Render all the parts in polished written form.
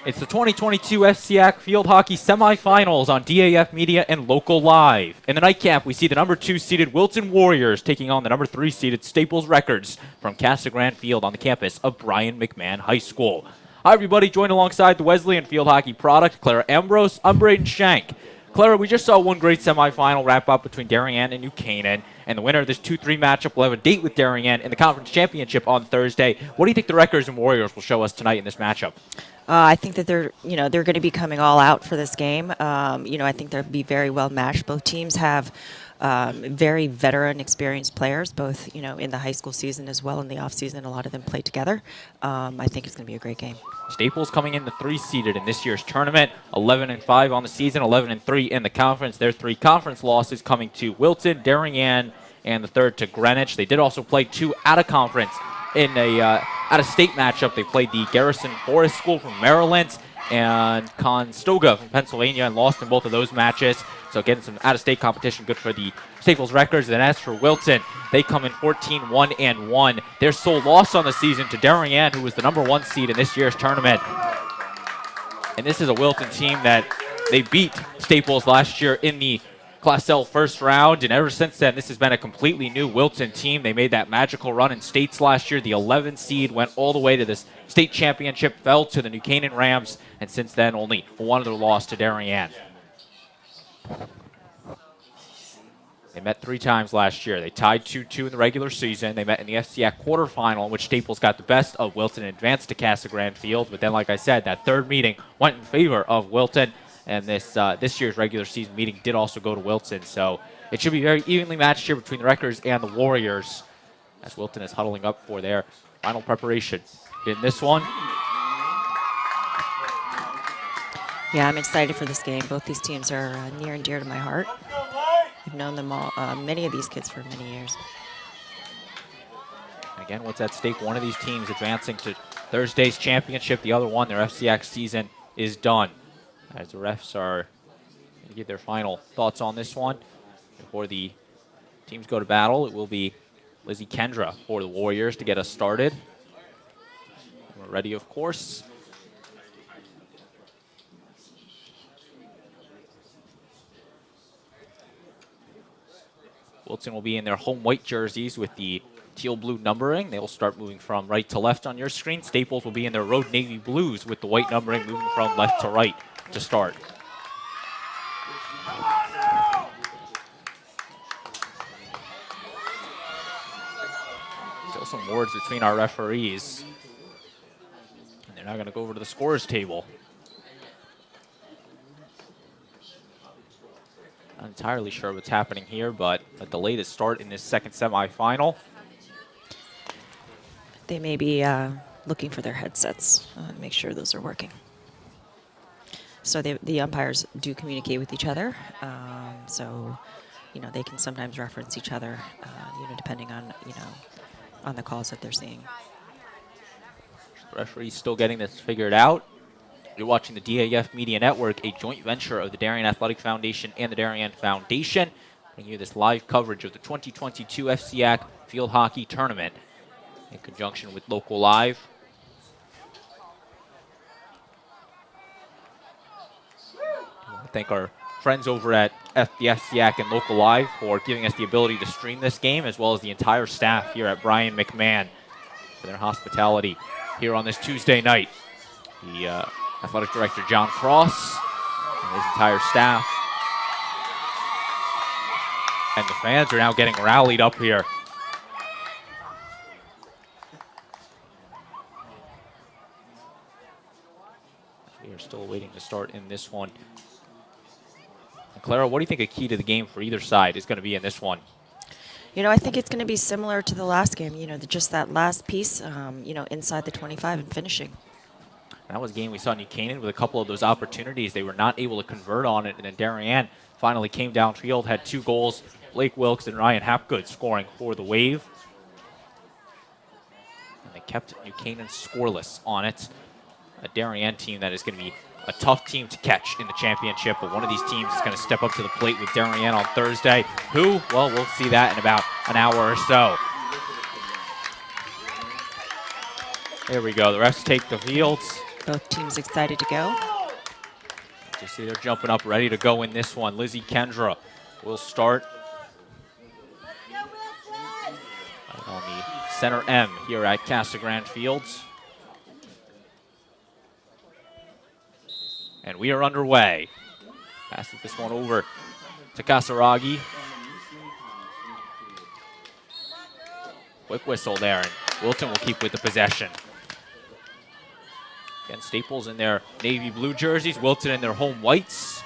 It's the 2022 FCIAC Field Hockey Semifinals on DAF Media and Local Live. In the nightcap, we see the number 2 seeded Wilton Warriors taking on the number 3 seeded Staples Records from Casa Grande Field on the campus of Bryan McMahon High School. Hi, everybody. Joined alongside the Wesleyan Field Hockey product, Clara Ambrose. I'm Braden Shank. Clara, we just saw one great semifinal wrap up between Darien and New Canaan, and the winner of this 2-3 matchup will have a date with Darien in the conference championship on Thursday. What do you think the Records and Warriors will show us tonight in this matchup? I think that they're going to be coming all out for this game. I think they'll be very well matched. Both teams have very veteran, experienced players, both in the high school season as well in the off season. A lot of them play together. I think it's going to be a great game. Staples coming in the 3-seeded in this year's tournament, 11-5 on the season, 11-3 in the conference. Their 3 conference losses coming to Wilton, Darien, and the third to Greenwich. They did also play 2 out of conference in a out-of-state matchup. They played the Garrison Forest School from Maryland and Conestoga from Pennsylvania and lost in both of those matches. So getting some out-of-state competition, good for the Staples Records. And as for Wilton, they come in 14-1-1. Their sole loss on the season to Darien, who was the number 1 seed in this year's tournament. And this is a Wilton team that they beat Staples last year in the Class L first round, and ever since then, this has been a completely new Wilton team. They made that magical run in states last year. The 11 seed went all the way to this state championship, fell to the New Canaan Rams, and since then, only one other loss to Darien. They met 3 times last year. They tied 2-2 in the regular season. They met in the FCIAC quarterfinal, in which Staples got the best of Wilton and advanced to Casa Grande Field. But then, like I said, that third meeting went in favor of Wilton. And this year's regular season meeting did also go to Wilton. So it should be very evenly matched here between the Records and the Warriors, as Wilton is huddling up for their final preparation in this one. Yeah, I'm excited for this game. Both these teams are near and dear to my heart. I've known them all, many of these kids for many years. Again, what's at stake? One of these teams advancing to Thursday's championship. The other one, their FCIAC season is done. As the refs are going to give their final thoughts on this one. Before the teams go to battle, it will be Lizzie Kendra for the Warriors to get us started. We're ready, of course. Wilton will be in their home white jerseys with the teal blue numbering. They will start moving from right to left on your screen. Staples will be in their road navy blues with the white numbering, moving from left to right to start. Still some words between our referees. And they're now going to go over to the scorers table. Not entirely sure what's happening here, but a delayed start in this second semifinal. They may be looking for their headsets, make sure those are working. So the umpires do communicate with each other, so they can sometimes reference each other, depending on on the calls that they're seeing. The referee's still getting this figured out. You're watching the DAF Media Network, a joint venture of the Darian Athletic Foundation and the Darian Foundation, bringing you this live coverage of the 2022 FCIAC Field Hockey Tournament in conjunction with Local Live. Thank our friends over at the FCIAC and Local Live for giving us the ability to stream this game, as well as the entire staff here at Bryan McMahon for their hospitality here on this Tuesday night. The athletic director, John Cross, and his entire staff. And the fans are now getting rallied up here. We are still waiting to start in this one. Clara, what do you think a key to the game for either side is going to be in this one? I think it's going to be similar to the last game, just that last piece, inside the 25 and finishing. That was a game we saw New Canaan with a couple of those opportunities. They were not able to convert on it, and then Darien finally came downfield, had 2 goals. Blake Wilkes and Ryan Hapgood scoring for the Wave. And they kept New Canaan scoreless on it. A Darien team that is going to be a tough team to catch in the championship, but one of these teams is going to step up to the plate with Darien on Thursday. Who? Well, we'll see that in about an hour or so. There we go. The refs take the fields. Both teams excited to go. You see they're jumping up, ready to go in this one. Lizzie Kendra will start on the center M here at Casa Grande Fields. And we are underway. Passes this one over to Kasaragi. Quick whistle there, and Wilton will keep with the possession. Again, Staples in their navy blue jerseys, Wilton in their home whites.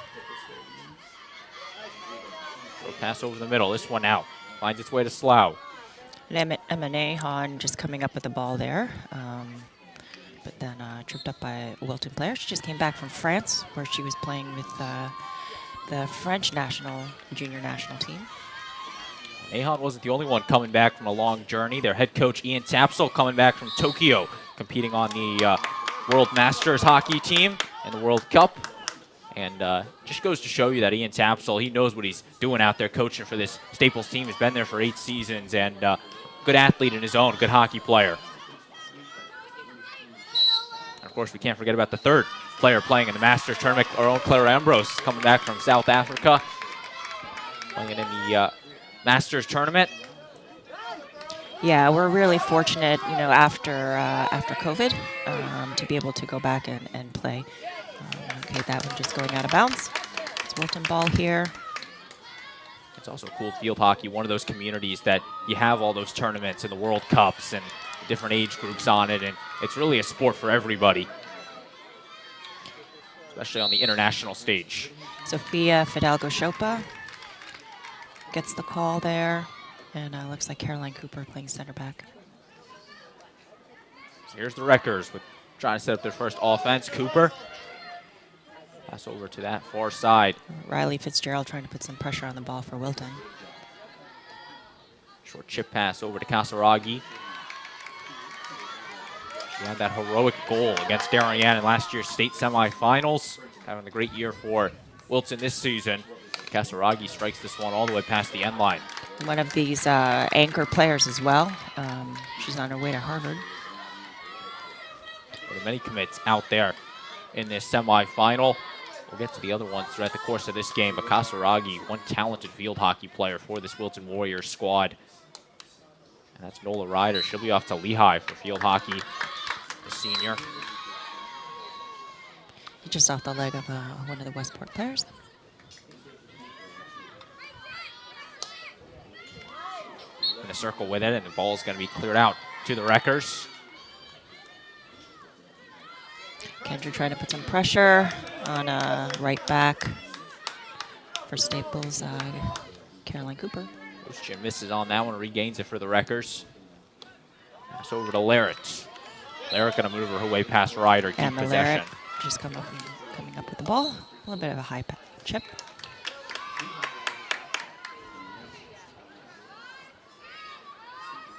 Throw pass over the middle. This one out. Finds its way to Slough. Emma Hahn just coming up with the ball there. But then tripped up by a Wilton player. She just came back from France, where she was playing with the French junior national team. Ahon wasn't the only one coming back from a long journey. Their head coach, Ian Tapsell, coming back from Tokyo, competing on the World Masters hockey team in the World Cup. And just goes to show you that Ian Tapsell, he knows what he's doing out there coaching for this Staples team. He's been there for 8 seasons and good athlete in his own, good hockey player. And of course, we can't forget about the third player playing in the Masters tournament, our own Clara Ambrose, coming back from South Africa, playing in the Masters tournament. Yeah, we're really fortunate, after COVID, to be able to go back and play. Okay, that one just going out of bounds. It's Wilton ball here. It's also cool field hockey, one of those communities that you have all those tournaments and the World Cups and different age groups on it, and it's really a sport for everybody, especially on the international stage. Sophia Fidalgo-Chopa gets the call there, and looks like Caroline Cooper playing center back. So here's the Wreckers trying to set up their first offense. Cooper, pass over to that far side. Riley Fitzgerald trying to put some pressure on the ball for Wilton. Short chip pass over to Kasaragi. She had that heroic goal against Darien in last year's state semifinals, having a great year for Wilton this season. Kasaragi strikes this one all the way past the end line. One of these anchor players as well. She's on her way to Harvard. There are many commits out there in this semifinal. We'll get to the other ones throughout the course of this game, but Kasaragi, one talented field hockey player for this Wilton Warriors squad. And that's Nola Ryder. She'll be off to Lehigh for field hockey, the senior. Just off the leg of one of the Westport players. In a circle with it, and the ball is going to be cleared out to the Wreckers. Kendra trying to put some pressure on right back for Staples, Caroline Cooper. Jim misses on that one, regains it for the Wreckers. Pass over to Larrett. Larrett going to move her way past Ryder, keep possession. Larrett just coming up with the ball. A little bit of a high chip.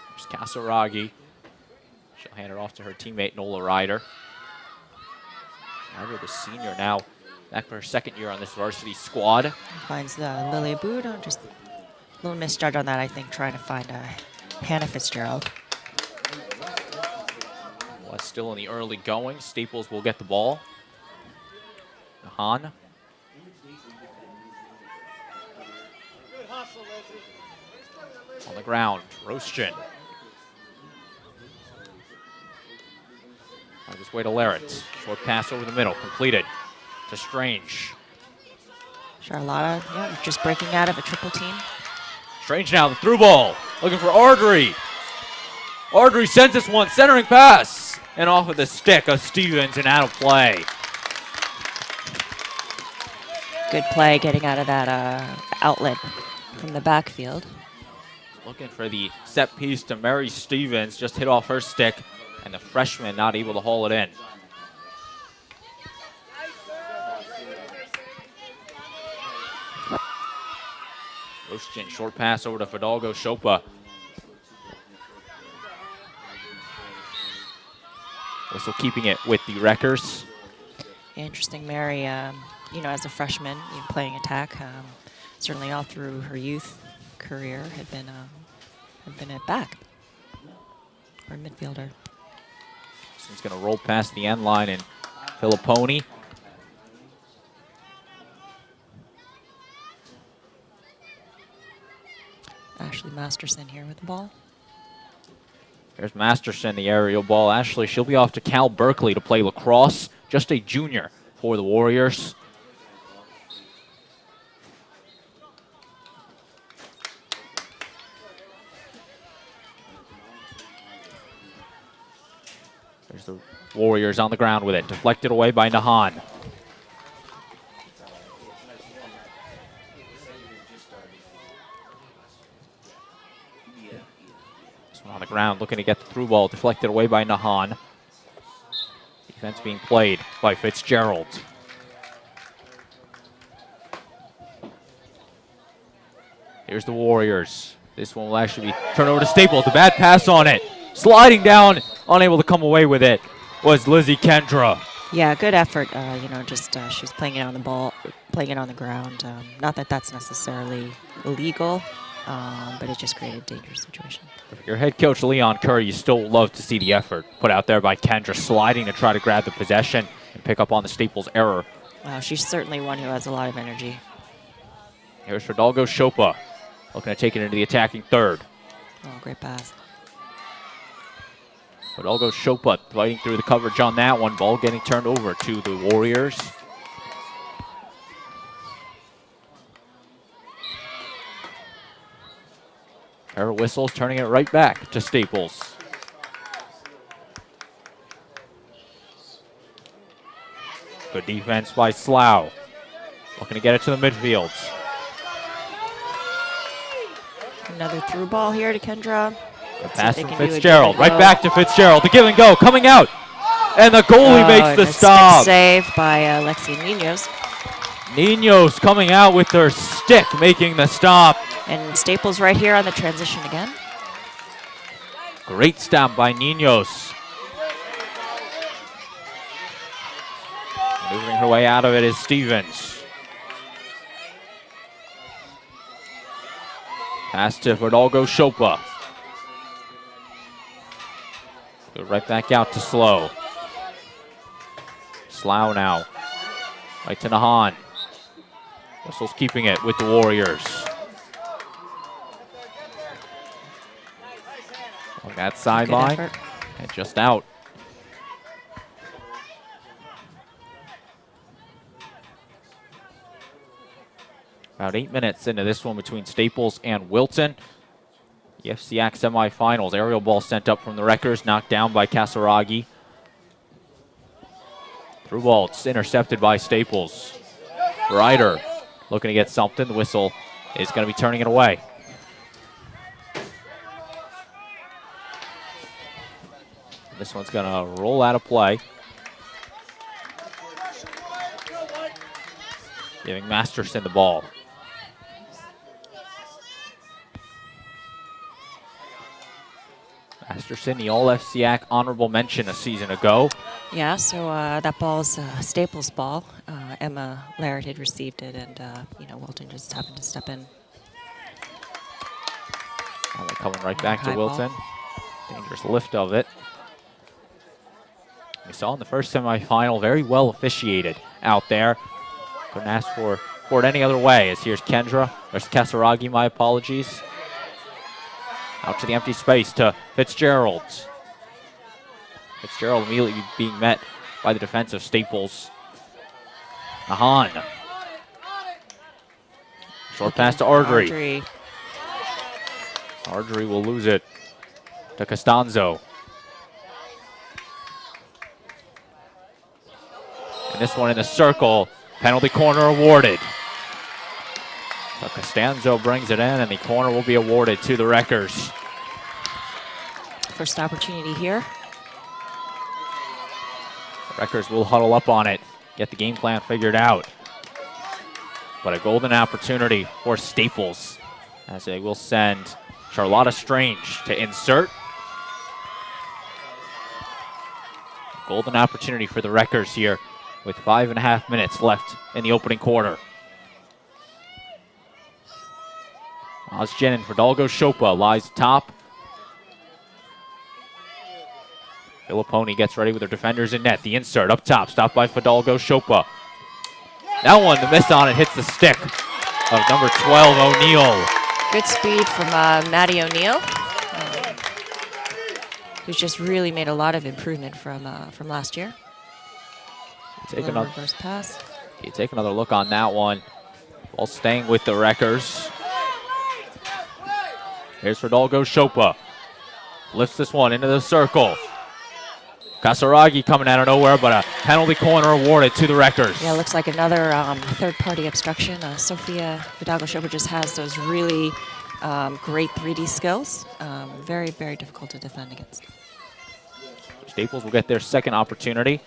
There's Kasaragi. She'll hand it off to her teammate, Nola Ryder. Ryder, the senior, now back for her second year on this varsity squad. Finds Lily Aboud. Just a little misjudge on that, I think, trying to find Hannah Fitzgerald. Well, it's still in the early going. Staples will get the ball. Hahn. On the ground, Rostian. On his way to Larrett. Short pass over the middle, completed to Strange. Charlotta, yeah, just breaking out of a triple team. Strange now, the through ball, looking for Ardrey. Ardrey sends this one, centering pass, and off of the stick of Stevens and out of play. Good play getting out of that outlet from the backfield. Looking for the set piece to Mary Stevens, just hit off her stick, and the freshman not able to haul it in. Rostian, short pass over to Fidalgo-Chopa. Whistle keeping it with the Wreckers. Interesting, Mary, as a freshman, playing attack, certainly all through her youth career, had been at back, or midfielder. So he's going to roll past the end line and Filipponi. Ashley Masterson here with the ball. There's Masterson, the aerial ball. Ashley, she'll be off to Cal Berkeley to play lacrosse. Just a junior for the Warriors. There's the Warriors on the ground with it. Deflected away by Nahan. On the ground, looking to get the through ball, deflected away by Nahan. Defense being played by Fitzgerald. Here's the Warriors. This one will actually be turned over to Staples. The bad pass on it. Sliding down, unable to come away with it, was Lizzie Kendra. Yeah, good effort. Just she was playing it on the ball, playing it on the ground. Not that that's necessarily illegal, but it just created a dangerous situation. If you're head coach Leon Curry, you still love to see the effort put out there by Kendra, sliding to try to grab the possession and pick up on the Staples error. She's certainly one who has a lot of energy. Here's Fidalgo Chopa, looking to take it into the attacking third. Oh, great pass. Fidalgo Chopa fighting through the coverage on that one. Ball getting turned over to the Warriors. Pair of whistles, turning it right back to Staples. Good defense by Slough. Looking to get it to the midfield. Another through ball here to Kendra. The pass from Fitzgerald. Right back to Fitzgerald. The give and go coming out. And the goalie makes the stop. Save by Alexia Ninos. Ninos coming out with their stick, making the stop. And Staples right here on the transition again. Great stop by Ninos. Moving her way out of it is Stevens. Pass to Fidalgo Chopa. Go right back out to Slough. Slough now. Right to Nahan. Whistle's keeping it with the Warriors. On that sideline, and just out. About 8 minutes into this one between Staples and Wilton. The FCIAC semifinals. Aerial ball sent up from the Wreckers, knocked down by Kasaragi. Through ball, it's intercepted by Staples. Ryder looking to get something. The whistle is going to be turning it away. This one's going to roll out of play. Giving Masterson the ball. Masterson, the All-FCIAC honorable mention a season ago. Yeah, so that ball's Staples' ball. Emma Laird had received it, and Wilton just happened to step in. And they're coming right back to Wilton. Ball. Dangerous lift of it. We saw in the first semifinal, very well officiated out there. Couldn't ask for it any other way. As here's Kendra, there's Kasaragi, my apologies. Out to the empty space to Fitzgerald. Fitzgerald immediately being met by the defense of Staples. Nahan. Short pass to Ardrey. Ardrey will lose it to Costanzo. And this one in the circle. Penalty corner awarded. So Costanzo brings it in, and the corner will be awarded to the Wreckers. First opportunity here. The Wreckers will huddle up on it, get the game plan figured out. But a golden opportunity for Staples, as they will send Charlotta Strange to insert. Golden opportunity for the Wreckers here with 5.5 minutes left in the opening quarter. Ozgen and Fidalgo Chopa lies atop. Filiponi gets ready with her defenders in net. The insert up top, stopped by Fidalgo Chopa. That one, the miss on it, hits the stick of number 12, O'Neill. Good speed from Maddie O'Neill, who's just really made a lot of improvement from last year. Take another reverse pass. You take another look on that one. While staying with the Wreckers. Here's Fidalgo Chopa. Lifts this one into the circle. Kasaragi coming out of nowhere, but a penalty corner awarded to the Wreckers. Yeah, looks like another third-party obstruction. Sophia Fidalgo Chopa just has those really great 3D skills. Very, very difficult to defend against. Staples will get their second opportunity.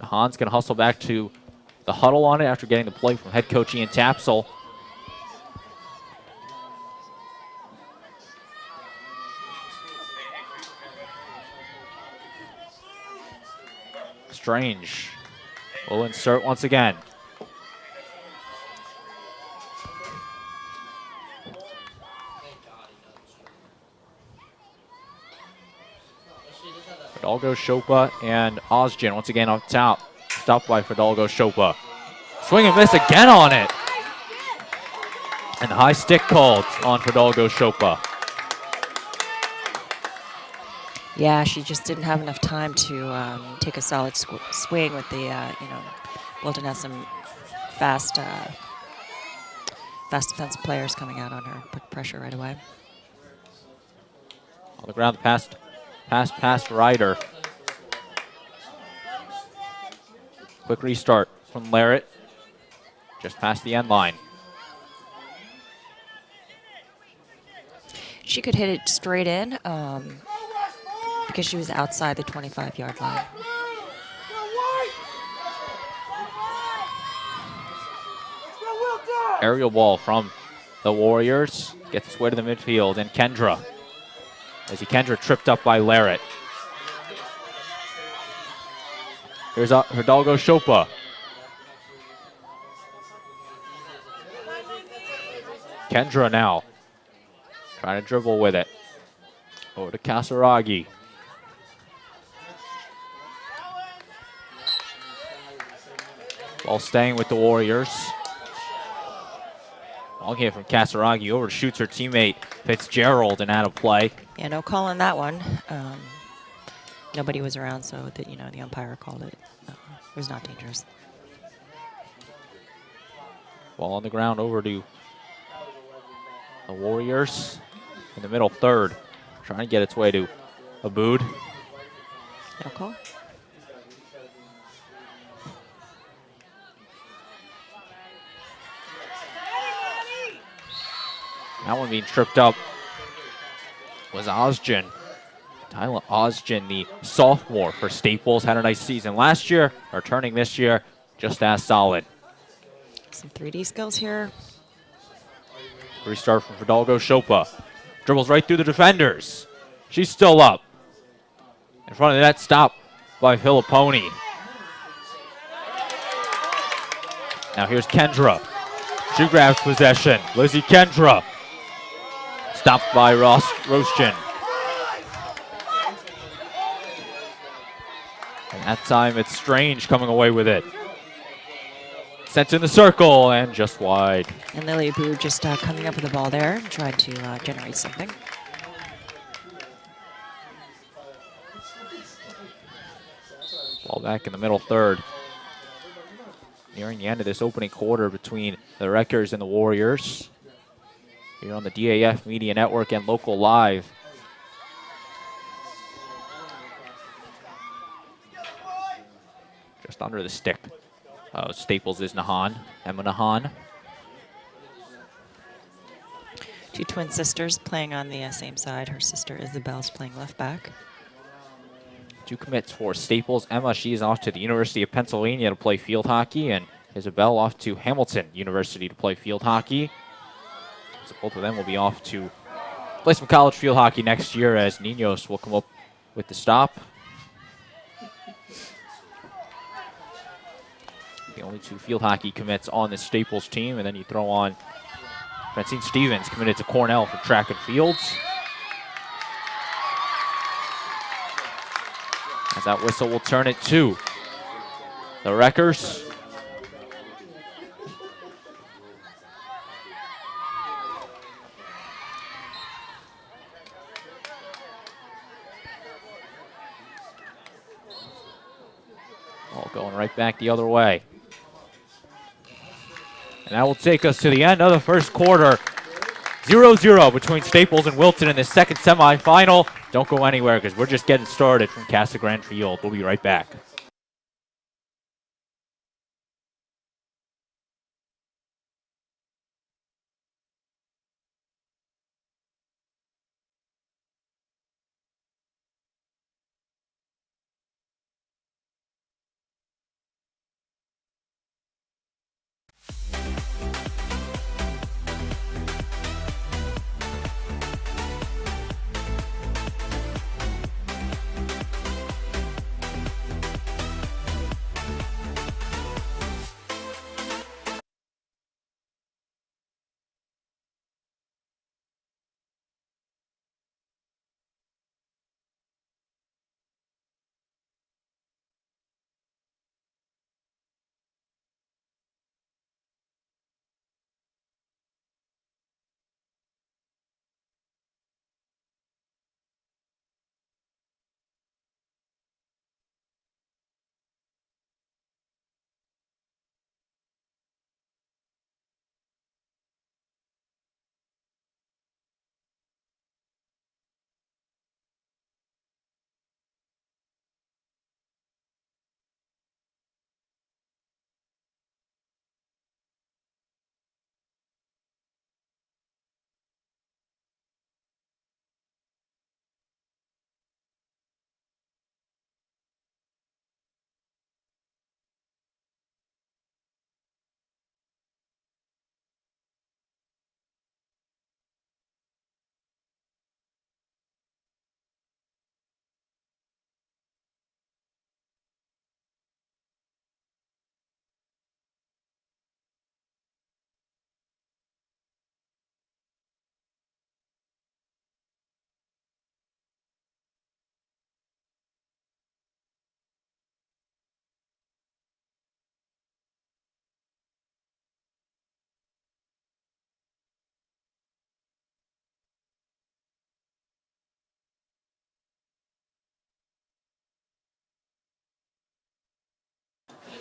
Han's going to hustle back to the huddle on it after getting the play from head coach Ian Tapsell. Strange will insert once again. Fidalgo Chopa and Osgen once again up top. Stopped by Fidalgo Chopa. Swing and miss again on it. And the high stick called on Fidalgo Chopa. Yeah, she just didn't have enough time to take a solid swing with the, Wilton has some fast defensive players coming out on her, put pressure right away. On the ground, the pass Ryder. Quick restart from Larrett, just past the end line. She could hit it straight in because she was outside the 25-yard line. Aerial ball from the Warriors, gets its way to the midfield, and Kendra. Kendra tripped up by Larrett. Here's Fidalgo Chopa. Kendra now trying to dribble with it. Over to Kasaragi. Ball staying with the Warriors. Long hit from Kasaragi, overshoots her teammate Fitzgerald and out of play. Yeah, no call on that one. Nobody was around, so that the umpire called it. It was not dangerous. Ball on the ground over to the Warriors in the middle third, trying to get its way to Aboud. No call. That one being tripped up was Osgen. Tyler Osgen, the sophomore for Staples, had a nice season last year, returning this year just as solid. Some 3D skills here. Restart from Fidalgo Chopa. Dribbles right through the defenders. She's still up. In front of the net, stop by Filiponi. Now here's Kendra. She grabs possession. Lizzie Kendra. Stopped by Rosjan. And that time it's Strange coming away with it. Sent in the circle and just wide. And Lily Aboud just coming up with the ball there, trying to generate something. Ball back in the middle third. Nearing the end of this opening quarter between the Wreckers and the Warriors. Here on the DAF Media Network and Local Live. Just under the stick. Staples is Nahan, Emma Nahan. Two twin sisters playing on the same side. Her sister Isabel's playing left back. Two commits for Staples. Emma, she is off to the University of Pennsylvania to play field hockey, and Isabel off to Hamilton University to play field hockey. So both of them will be off to play some college field hockey next year, as Ninos will come up with the stop. The only two field hockey commits on the Staples team, and then you throw on Francine Stevens, committed to Cornell for track and fields. as that whistle will turn it to the Wreckers. All going right back the other way. And that will take us to the end of the first quarter. 0-0 between Staples and Wilton in the second semifinal. Don't go anywhere because we're just getting started from Casa Grande Field. We'll be right back.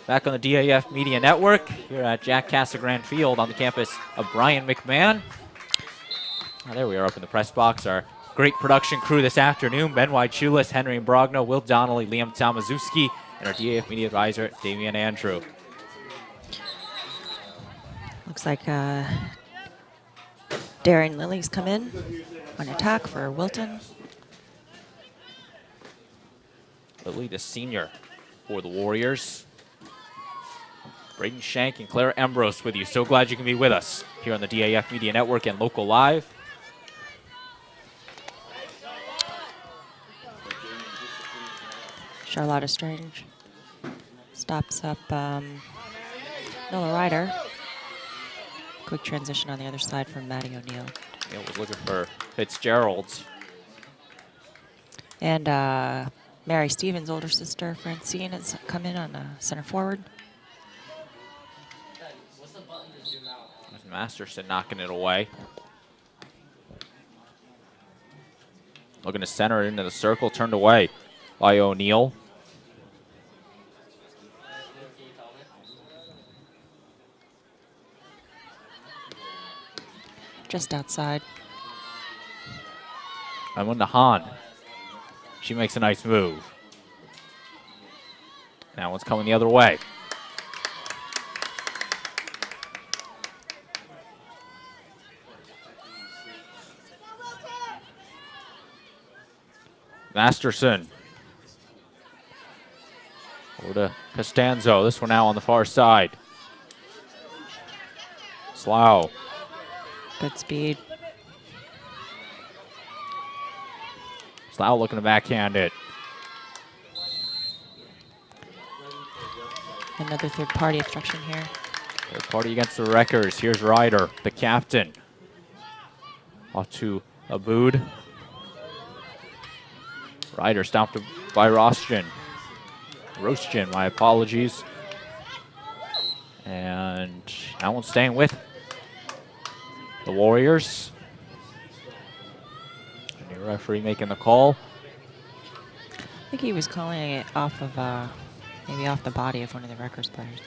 Back on the DAF Media Network here at Jack Casa Grande Field on the campus of Brian McMahon. There we are up in the press box. Our great production crew this afternoon: Ben White-Chulis, Henry Imbrogno, Will Donnelly, Liam Tomaszewski, and our DAF Media advisor, Damian Andrew. Looks like Darren Lilly's come in on attack for Wilton. Lilly, the senior for the Warriors. Braden Shank and Claire Ambrose with you. So glad you can be with us here on the DAF Media Network and Local Live. Charlotta Strange stops up Noah Ryder. Quick transition on the other side from Maddie O'Neill. Neil was looking for Fitzgerald's. And Mary Stevens' older sister, Francine, has come in on center forward. Masterson knocking it away. Looking to center it into the circle, turned away by O'Neill. Just outside. And when the Hahn. She makes a nice move. Now one's coming the other way. Masterson. Over to Costanzo. This one now on the far side. Slough. Good speed. Slough looking to backhand it. Another third-party obstruction here. Third party against the Wreckers. Here's Ryder, the captain. Off to Abood. Ryder stopped by Rostian. Roastgen, my apologies. And that one's staying with the Warriors. The new referee making the call. I think he was calling it off of, maybe off the body of one of the Rutgers players.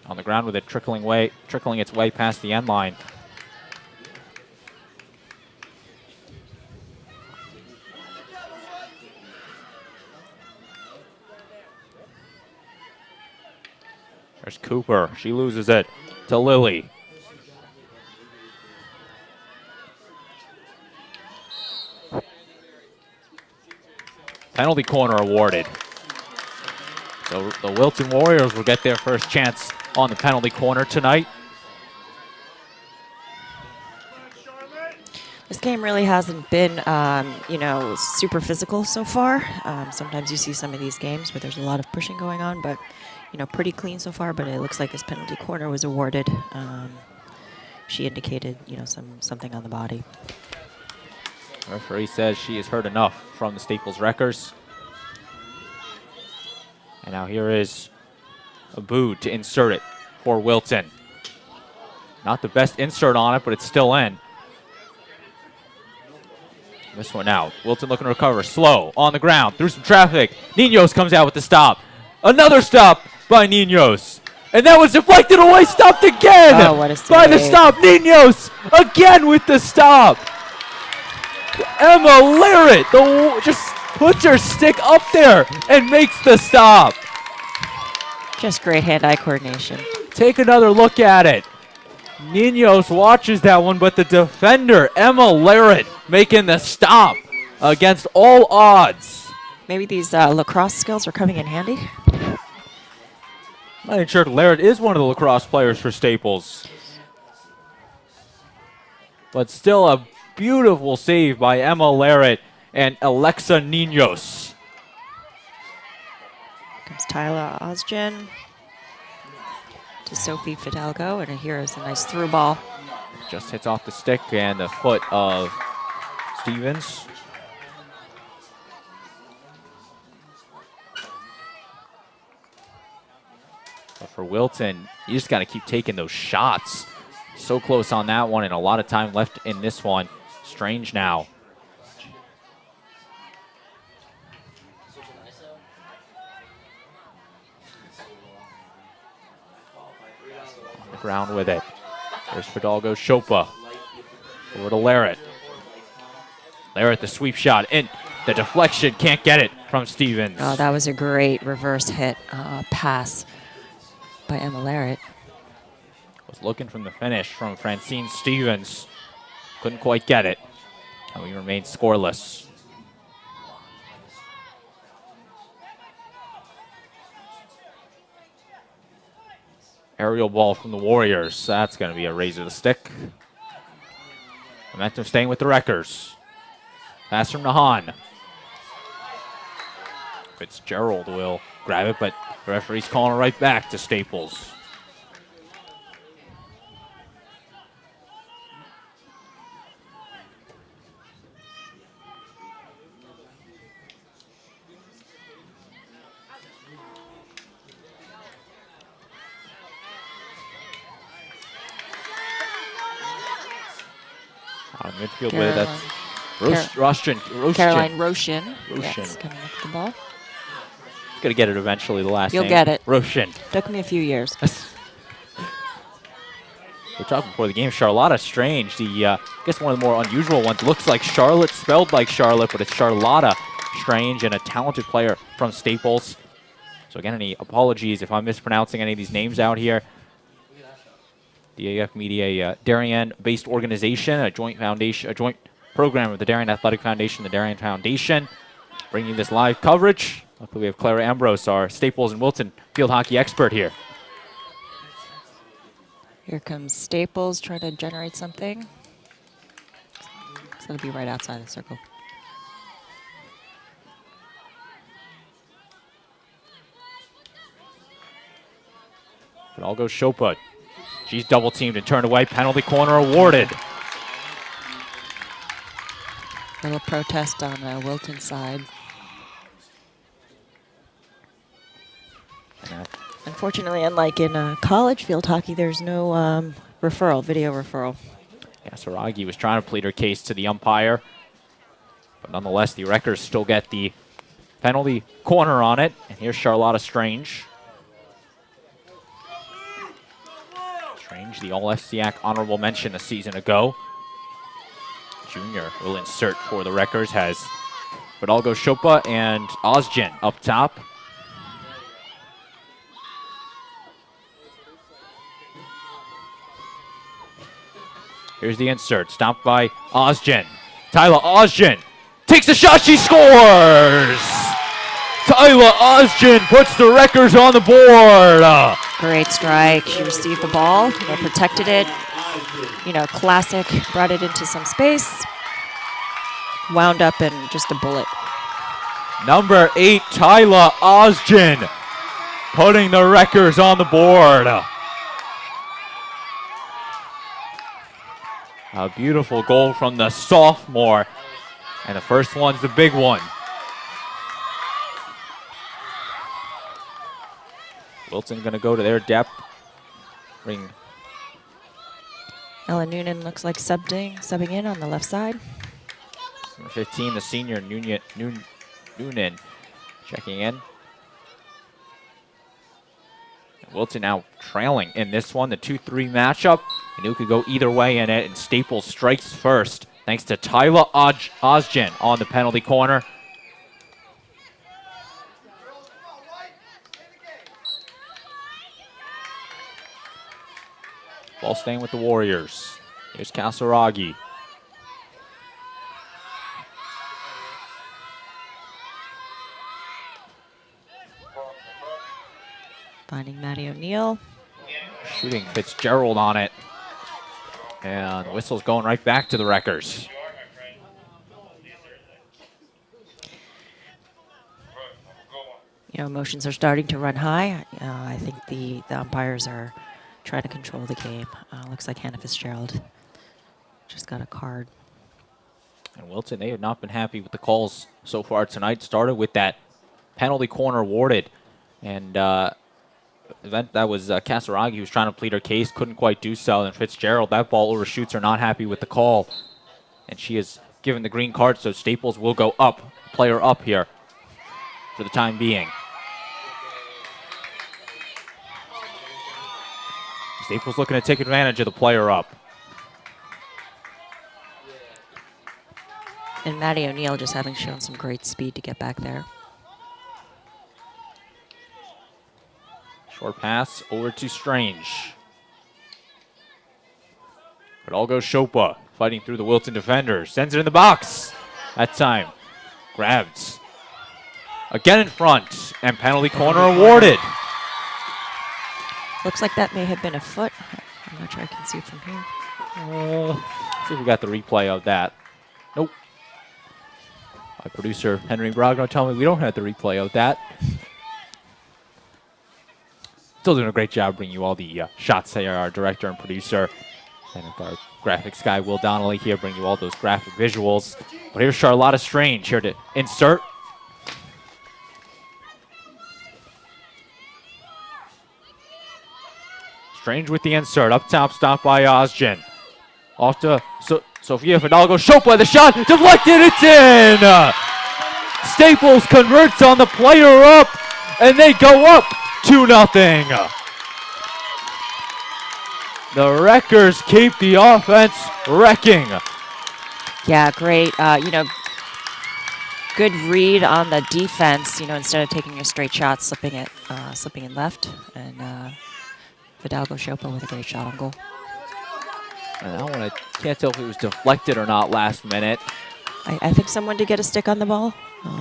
On the ground with it trickling its way past the end line. There's Cooper. She loses it to Lily. Penalty corner awarded. So the Wilton Warriors will get their first chance on the penalty corner tonight. This game really hasn't been, you know, super physical so far. Sometimes you see some of these games where there's a lot of pushing going on, but, you know, pretty clean so far. But it looks like this penalty corner was awarded. She indicated, you know, something on the body. The referee says she has heard enough from the Staples Wreckers. And now here is Abood to insert it for Wilton. Not the best insert on it, but it's still in. This one out. Wilton looking to recover. Slow on the ground through some traffic. Ninos comes out with the stop. Another stop by Ninos. And that was deflected away. Stopped again by the stop. Ninos again with the stop. Emma Larrett just puts her stick up there and makes the stop. Just great hand-eye coordination. Take another look at it. Ninos watches that one, but the defender, Emma Larrett, making the stop against all odds. Maybe these lacrosse skills are coming in handy. I'm not even sure if Larrett is one of the lacrosse players for Staples. But still a beautiful save by Emma Larrett and Alexa Ninos. Comes Tyler Osgen to Sophie Fidalgo, and here is a nice through ball. Just hits off the stick and the foot of Stevens. But for Wilton, you just got to keep taking those shots. So close on that one, and a lot of time left in this one. Strange now. On the ground with it. There's Fidalgo Chopa. Over to Larrett. Larrett, the sweep shot, and the deflection, can't get it from Stevens. Oh, that was a great reverse hit pass by Emma Larrett. Was looking from the finish from Francine Stevens. Couldn't quite get it. And we remain scoreless. Aerial ball from the Warriors. That's going to be a razor to the stick. Momentum staying with the Wreckers. Pass from Nahan. Fitzgerald will grab it, but the referee's calling it right back to Staples. Out of midfield with it, that's Roshin. Caroline Roshin. Roshin. Yes, coming up with the ball. Gonna get it eventually, the last You'll name. get it. Roshin. Took me a few years. We're talking before the game. Charlotta Strange, I guess one of the more unusual ones. Looks like Charlotte, spelled like Charlotte, but it's Charlotta Strange, and a talented player from Staples. So again, any apologies if I'm mispronouncing any of these names out here. DAF Media, a Darien-based organization, a joint foundation, a joint program of the Darien Athletic Foundation, the Darian Foundation, bringing this live coverage. Luckily, we have Clara Ambrose, our Staples and Wilton field hockey expert here. Here comes Staples trying to generate something. So it'll be right outside the circle. Fidalgo Chopa. She's double teamed and turned away. Penalty corner awarded. Little protest on Wilton's side. Unfortunately, unlike in college field hockey, there's no video referral. Yeah, Saragi was trying to plead her case to the umpire. But nonetheless, the Wreckers still get the penalty corner on it. And here's Charlotta Strange. Strange, the All-FCIAC honorable mention a season ago. Junior will insert for the Wreckers, has Fidalgo Chopa and Ozgen up top. Here's the insert, stopped by Ozgen. Tyler Ozgen takes a shot, she scores! Tyler Ozgen puts the Wreckers on the board. Great strike. She received the ball, protected it. Classic, brought it into some space. Wound up in just a bullet. Number 8, Tyler Ozgen, putting the Wreckers on the board. A beautiful goal from the sophomore. And the first one's the big one. Wilton going to go to their depth. Bring Ella Noonan looks like subbing in on the left side. Number 15, the senior Noonan checking in. Wilton now trailing in this one, the 2-3 matchup. And it could go either way in it, and Staples strikes first, thanks to Tyler Ozgen on the penalty corner. Ball staying with the Warriors. Here's Kasaragi. Finding Maddie O'Neill. Shooting Fitzgerald on it. And the whistle's going right back to the Wreckers. Emotions are starting to run high. I think the umpires are trying to control the game. Looks like Hannah Fitzgerald just got a card. And Wilton, they have not been happy with the calls so far tonight. Started with that penalty corner awarded. And that was Kasaragi who was trying to plead her case, couldn't quite do so. And Fitzgerald, that ball overshoots her, not happy with the call. And she is given the green card, so Staples will go up, player up here for the time being. Staples looking to take advantage of the player up. And Maddie O'Neill just having shown some great speed to get back there. Short pass over to Strange. Fidalgo Chopa fighting through the Wilton defender. Sends it in the box. That time grabs. Again in front. And penalty corner awarded. Looks like that may have been a foot. I'm not sure I can see it from here. See if we got the replay of that. Nope. My producer, Henry Brogno, tell me we don't have the replay of that. Still doing a great job bringing you all the shots there, our director and producer. And our graphics guy, Will Donnelly, here bringing you all those graphic visuals. But here's Charlotta Strange here to insert. Strange with the insert. Up top, stopped by Ozgen. Off to Sofia Fidalgo. Chopa, the shot deflected, it's in! Staples converts on the player up, and they go up 2-0. The Wreckers keep the offense wrecking. Yeah, great. Good read on the defense. Instead of taking a straight shot, slipping in left, and Fidalgo Chopa with a great shot on goal. And I can't tell if it was deflected or not last minute. I think someone did get a stick on the ball. Any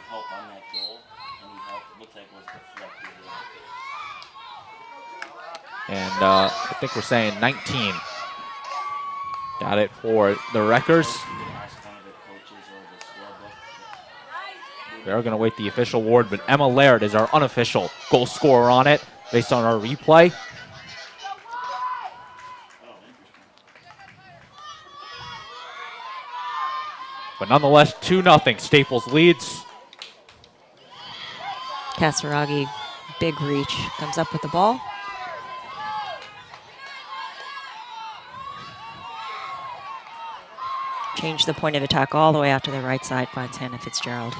help on that goal? Any help? Looks like it was deflected. And I think we're saying 19. Got it for the Wreckers. They're going to wait the official award, but Emma Laird is our unofficial goal scorer on it based on our replay. But nonetheless, 2-0. Staples leads. Kasaragi, big reach, comes up with the ball. Change the point of attack all the way out to the right side, finds Hannah Fitzgerald.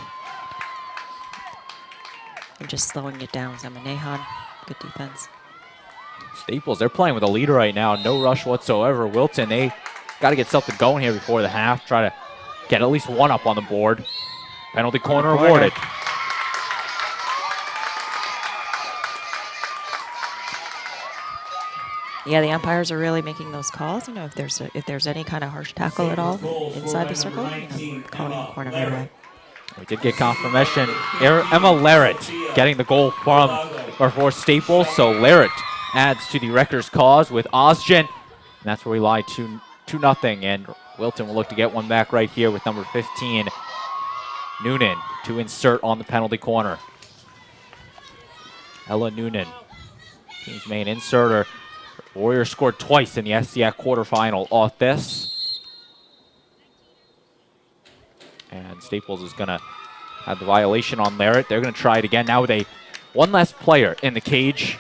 And just slowing it down, Zamanehan. Good defense. Staples, they're playing with a lead right now. No rush whatsoever. Wilton, they got to get something going here before the half. Try to get at least one up on the board. Penalty corner awarded. Yeah, the umpires are really making those calls. You know, if there's any kind of harsh tackle at all inside the circle, you know, calling the corner right away. We did get confirmation. Emma Larrett getting the goal for Staples. So Larrett adds to the Wreckers' cause with Osgen. And that's where we lie 2-0. And Wilton will look to get one back right here with number 15, Noonan, to insert on the penalty corner. Ella Noonan, team's main inserter. Warriors scored twice in the FCIAC quarterfinal off this. And Staples is going to have the violation on Larrett. They're going to try it again now with one less player in the cage.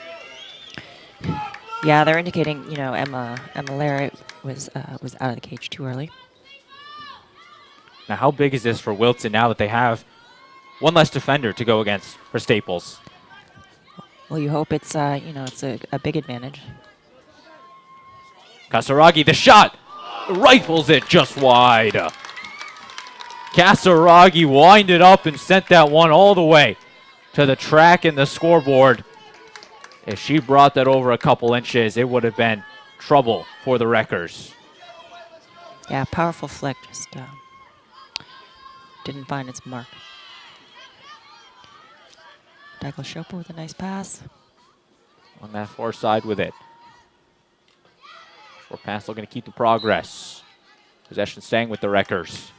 Yeah, they're indicating, you know, Emma Larrett was out of the cage too early. Now, how big is this for Wilton now that they have one less defender to go against for Staples? Well, you hope it's, you know, it's a big advantage. Kasaragi, the shot, rifles it just wide. Kasaragi winded up and sent that one all the way to the track and the scoreboard. If she brought that over a couple inches, it would have been trouble for the Wreckers. Yeah, powerful flick, just didn't find its mark. Douglas Shopa with a nice pass. On that far side with it. Short pass looking to keep the progress. Possession staying with the Wreckers.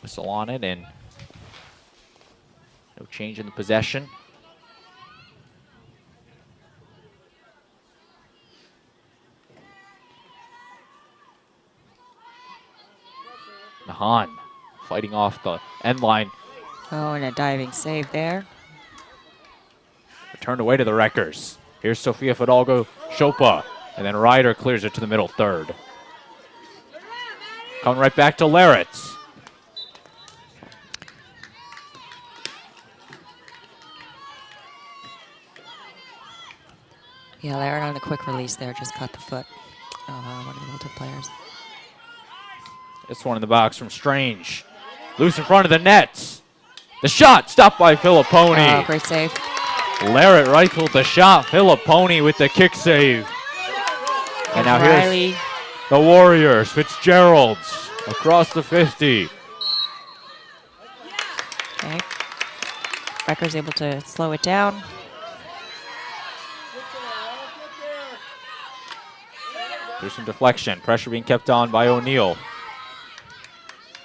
Whistle on it and no change in the possession. Nahan fighting off the end line. Oh, and a diving save there. Returned away to the Wreckers. Here's Sofia Fidalgo, Shopa, and then Ryder clears it to the middle third. Coming right back to Larrett. Yeah, Larrett on the quick release there just caught the foot of one of the Wilton players. This one in the box from Strange. Loose in front of the net. The shot stopped by Filipponi. Oh, great save. Larrett rifled the shot. Filipponi with the kick save. And now Riley. Here's the Warriors. Fitzgerald's across the 50. Okay. Wreckers able to slow it down. There's some deflection. Pressure being kept on by O'Neal.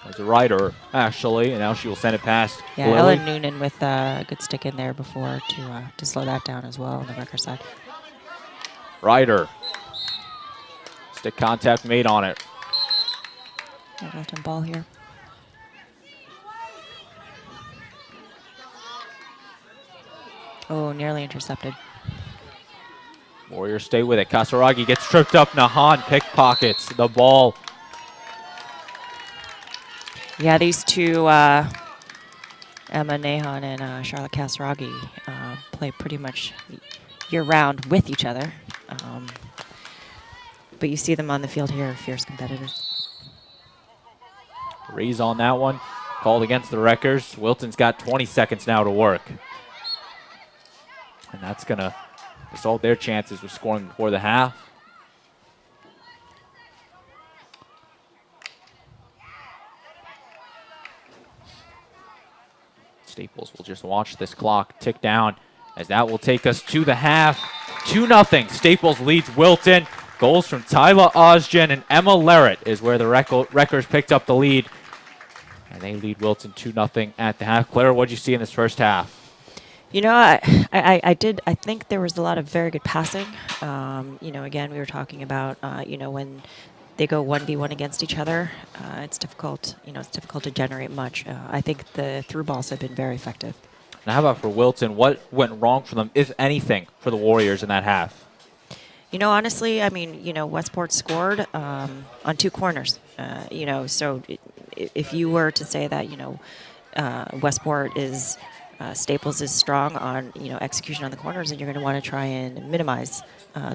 There's a Ryder, actually, and now she will send it past Yeah, Lily. Ellen Noonan with a good stick in there before to slow that down as well on the Wrecker side. Ryder. Stick contact made on it. Wilton ball here. Oh, nearly intercepted. Warriors stay with it. Kasaragi gets tripped up. Nahan pickpockets the ball. Yeah, these two, Emma Nahan and Charlotte Kasaragi, play pretty much year-round with each other. But you see them on the field here, fierce competitors. Raise on that one. Called against the Wreckers. Wilton's got 20 seconds now to work. And that's going to result their chances of scoring before the half. Staples will just watch this clock tick down as that will take us to the half. 2-0. Staples leads Wilton. Goals from Tyla Osgen and Emma Larrett is where the Wreckers picked up the lead. And they lead Wilton 2-0 at the half. Claire, what did you see in this first half? I think there was a lot of very good passing. Again, we were talking about, when they go 1v1 against each other, it's difficult, it's difficult to generate much. I think the through balls have been very effective. Now, how about for Wilton? What went wrong for them, if anything, for the Warriors in that half? Honestly, Westport scored on 2 corners. So if you were to say that, Westport is Staples is strong on execution on the corners, and you're going to want to try and minimize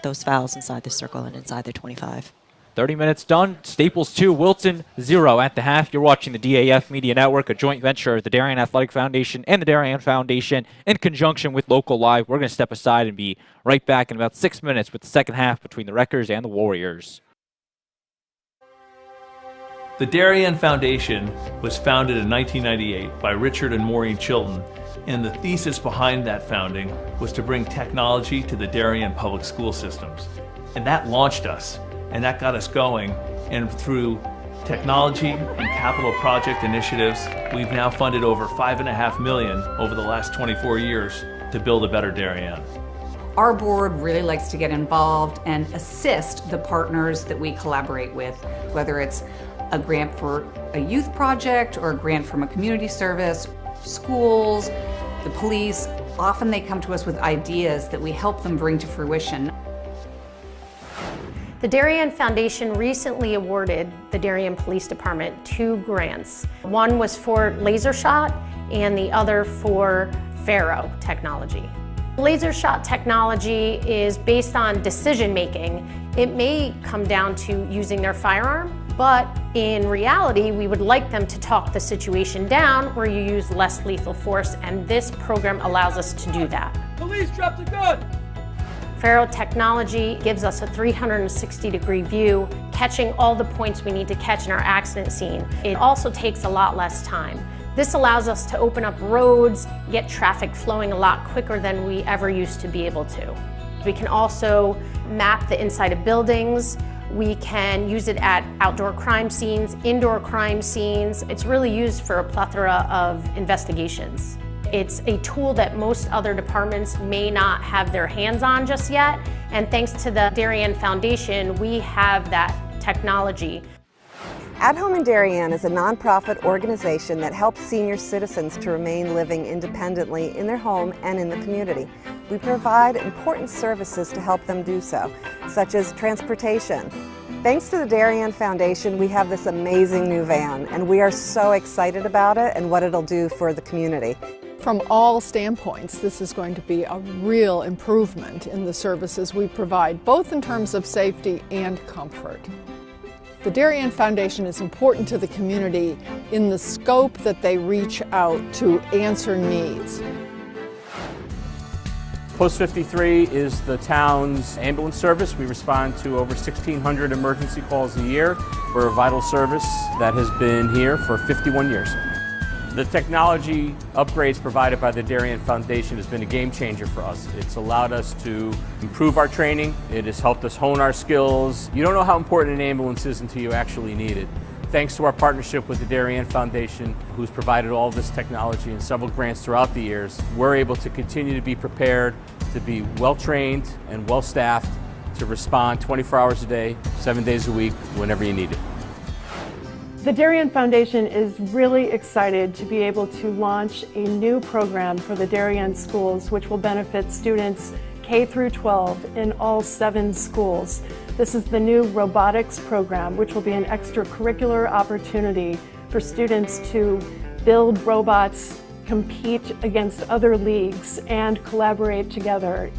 those fouls inside the circle and inside the 25. 30 minutes done. Staples 2, Wilton 0 at the half. You're watching the DAF Media Network, a joint venture of the Darien Athletic Foundation and the Darian Foundation in conjunction with Local Live. We're going to step aside and be right back in about 6 minutes with the second half between the Wreckers and the Warriors. The Darian Foundation was founded in 1998 by Richard and Maureen Chilton, and the thesis behind that founding was to bring technology to the Darien public school systems. And that launched us, and that got us going, and through technology and capital project initiatives, we've now funded over $5.5 million over the last 24 years to build a better Darien. Our board really likes to get involved and assist the partners that we collaborate with, whether it's a grant for a youth project or a grant from a community service, schools, the police. Often they come to us with ideas that we help them bring to fruition. The Darian Foundation recently awarded the Darien Police Department 2 grants. One was for laser shot and the other for Faro technology. Laser shot technology is based on decision making. It may come down to using their firearm, but in reality, we would like them to talk the situation down where you use less lethal force, and this program allows us to do that. Police, drop the gun! Faro technology gives us a 360-degree view, catching all the points we need to catch in our accident scene. It also takes a lot less time. This allows us to open up roads, get traffic flowing a lot quicker than we ever used to be able to. We can also map the inside of buildings. We can use it at outdoor crime scenes, indoor crime scenes. It's really used for a plethora of investigations. It's a tool that most other departments may not have their hands on just yet, and thanks to the Darian Foundation, we have that technology. At Home in Darien is a nonprofit organization that helps senior citizens to remain living independently in their home and in the community. We provide important services to help them do so, such as transportation. Thanks to the Darian Foundation, we have this amazing new van, and we are so excited about it and what it'll do for the community. From all standpoints, this is going to be a real improvement in the services we provide, both in terms of safety and comfort. The Darian Foundation is important to the community in the scope that they reach out to answer needs. Post 53 is the town's ambulance service. We respond to over 1,600 emergency calls a year. We're a vital service that has been here for 51 years. The technology upgrades provided by the Darian Foundation has been a game changer for us. It's allowed us to improve our training. It has helped us hone our skills. You don't know how important an ambulance is until you actually need it. Thanks to our partnership with the Darian Foundation, who's provided all this technology and several grants throughout the years, we're able to continue to be prepared, to be well-trained and well-staffed, to respond 24 hours a day, 7 days a week, whenever you need it. The Darian Foundation is really excited to be able to launch a new program for the Darien schools, which will benefit students K through 12 in all 7 schools. This is the new robotics program, which will be an extracurricular opportunity for students to build robots, compete against other leagues, and collaborate together.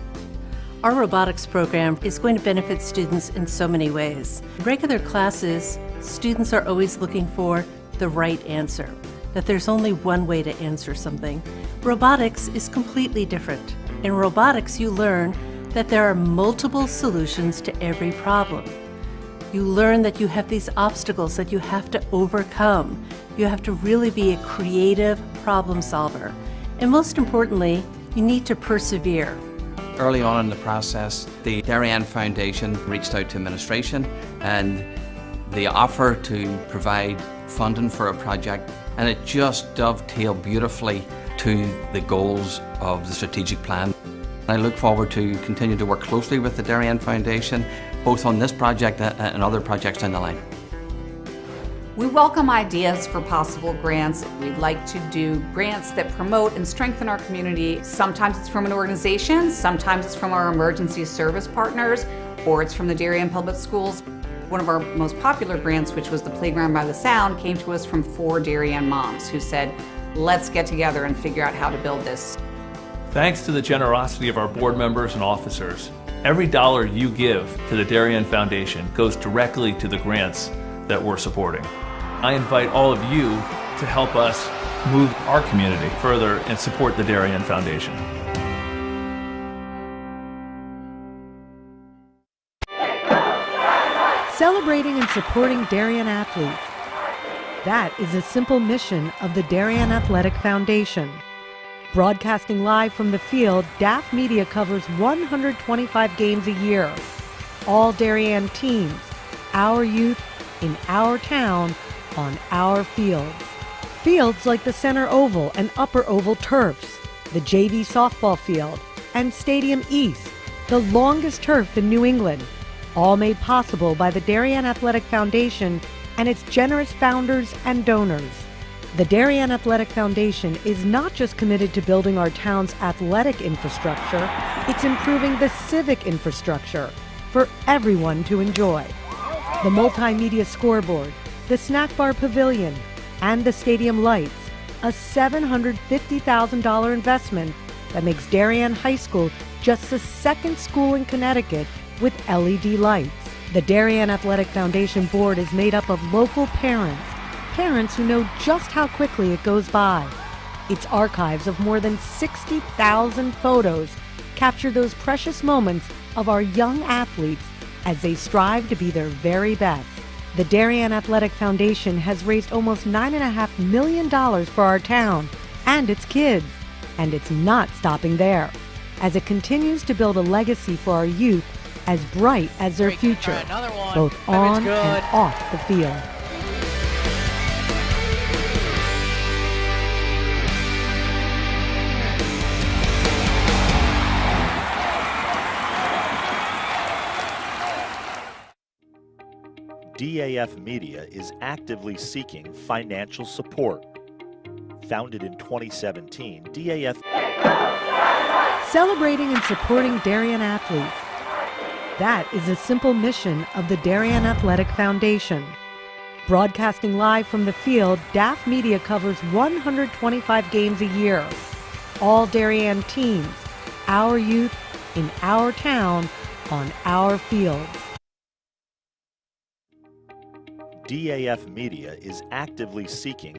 Our robotics program is going to benefit students in so many ways. In regular classes, students are always looking for the right answer, that there's only one way to answer something. Robotics is completely different. In robotics, you learn that there are multiple solutions to every problem. You learn that you have these obstacles that you have to overcome. You have to really be a creative problem solver. And most importantly, you need to persevere. Early on in the process, the Darian Foundation reached out to administration and they offered to provide funding for a project, and it just dovetailed beautifully to the goals of the strategic plan. I look forward to continue to work closely with the Darian Foundation, both on this project and other projects down the line. We welcome ideas for possible grants. We'd like to do grants that promote and strengthen our community. Sometimes it's from an organization, sometimes it's from our emergency service partners, or it's from the Darien Public Schools. One of our most popular grants, which was the Playground by the Sound, came to us from 4 Darien moms who said, let's get together and figure out how to build this. Thanks to the generosity of our board members and officers, every dollar you give to the Darian Foundation goes directly to the grants that we're supporting. I invite all of you to help us move our community further and support the Darian Foundation. Celebrating and supporting Darien athletes. That is a simple mission of the Darien Athletic Foundation. Broadcasting live from the field, DAF Media covers 125 games a year. All Darien teams, our youth, in our town, on our fields. Fields like the center oval and upper oval turfs, the JV softball field, and Stadium East, the longest turf in New England, all made possible by the Darien Athletic Foundation and its generous founders and donors. The Darien Athletic Foundation is not just committed to building our town's athletic infrastructure, it's improving the civic infrastructure for everyone to enjoy. The multimedia scoreboard, the snack bar pavilion, and the stadium lights, a $750,000 investment that makes Darien High School just the second school in Connecticut with LED lights. The Darien Athletic Foundation board is made up of local parents who know just how quickly it goes by. Its archives of more than 60,000 photos capture those precious moments of our young athletes as they strive to be their very best. The Darien Athletic Foundation has raised almost $9.5 million for our town and its kids, and it's not stopping there, as it continues to build a legacy for our youth as bright as their future, both on and off the field. DAF Media is actively seeking financial support. Founded in 2017, DAF... Celebrating and supporting Darien athletes. That is a simple mission of the Darien Athletic Foundation. Broadcasting live from the field, DAF Media covers 125 games a year. All Darien teams, our youth, in our town, on our fields. DAF Media is actively seeking...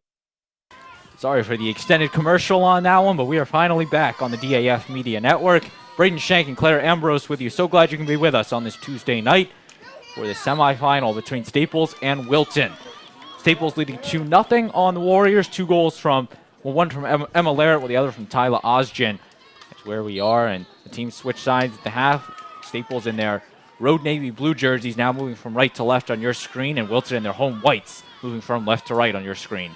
Sorry for the extended commercial on that one, but we are finally back on the DAF Media Network. Braden Shank and Claire Ambrose with you. So glad you can be with us on this Tuesday night for the semifinal between Staples and Wilton. Staples leading 2-0 on the Warriors. 2 goals from, well, one from Emma Larrett, the other from Tyla Osgen. That's where we are, and the team switched sides at the half. Staples in their Road Navy blue jerseys now moving from right to left on your screen, and Wilton in their home whites moving from left to right on your screen.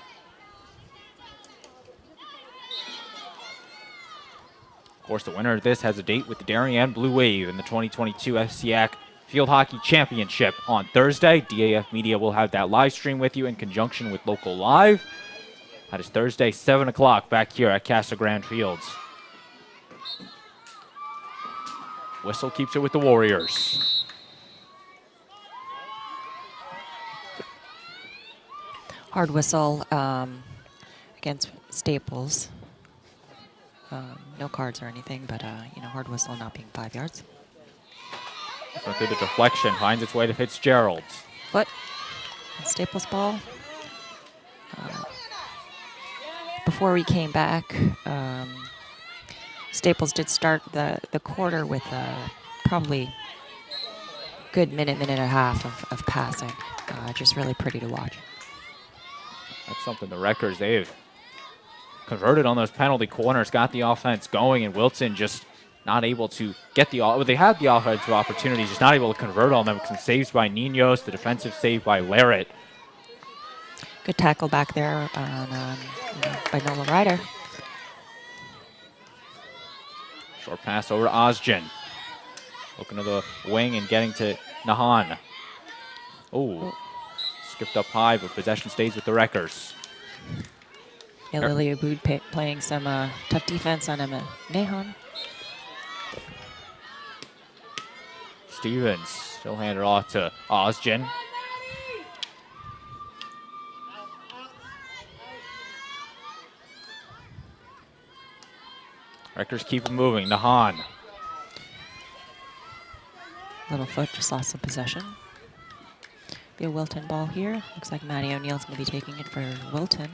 Of course, the winner of this has a date with the Darien Blue Wave in the 2022 FCIAC Field Hockey Championship on Thursday. DAF Media will have that live stream with you in conjunction with Local Live. That is Thursday, 7 o'clock back here at Casa Grande Fields. Whistle keeps it with the Warriors. Hard whistle against Staples. No cards or anything, but hard whistle not being 5 yards. Went through the deflection, finds its way to Fitzgerald. Foot. Staples ball. Before we came back, Staples did start the quarter with probably a good minute and a half of passing. Just really pretty to watch. That's something the Wreckers, they've converted on those penalty corners, got the offense going, and Wilton just not able to get they had the offensive opportunities, just not able to convert on them. Some saves by Ninos, the defensive save by Larrett. Good tackle back there on, by Nola Ryder. pass over to Ozgen. Looking to the wing and getting to Nahan. Oh, skipped up high, but possession stays with the Wreckers. Yeah, Lily Aboud playing some tough defense on Emma Nahan. Stevens still hand it off to Ozgen. Wreckers keep it moving. Nahan. Little foot just lost some possession. Be a Wilton ball here. Looks like Maddie O'Neill's going to be taking it for Wilton.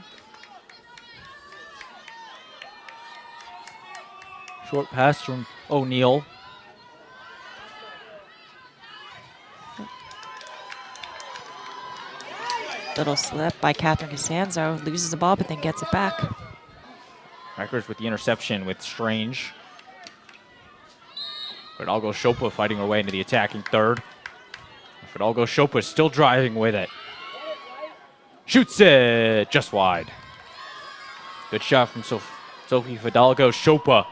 Short pass from O'Neill. Little slip by Catherine Costanzo. Loses the ball, but then gets it back. Wreckers with the interception with Strange. Fidalgo Chopa fighting her way into the attacking third. Fidalgo Chopa still driving with it. Shoots it just wide. Good shot from Sophie Fidalgo Chopa.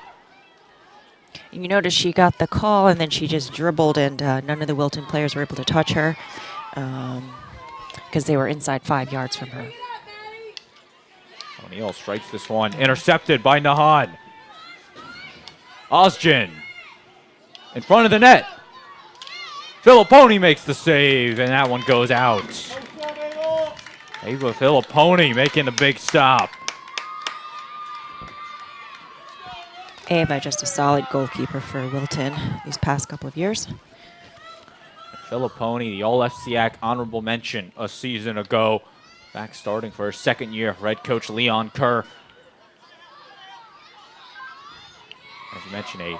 And you notice she got the call and then she just dribbled, and none of the Wilton players were able to touch her because they were inside 5 yards from her. O'Neill strikes this one. Intercepted by Nahan. Ozgen in front of the net. Filipponi makes the save, and that one goes out. Ava Filipponi making the big stop. Ava just a solid goalkeeper for Wilton these past couple of years. Filipponi, the All-FCIAC honorable mention a season ago. Back starting for her second year, head coach Leon Kerr. As you mentioned,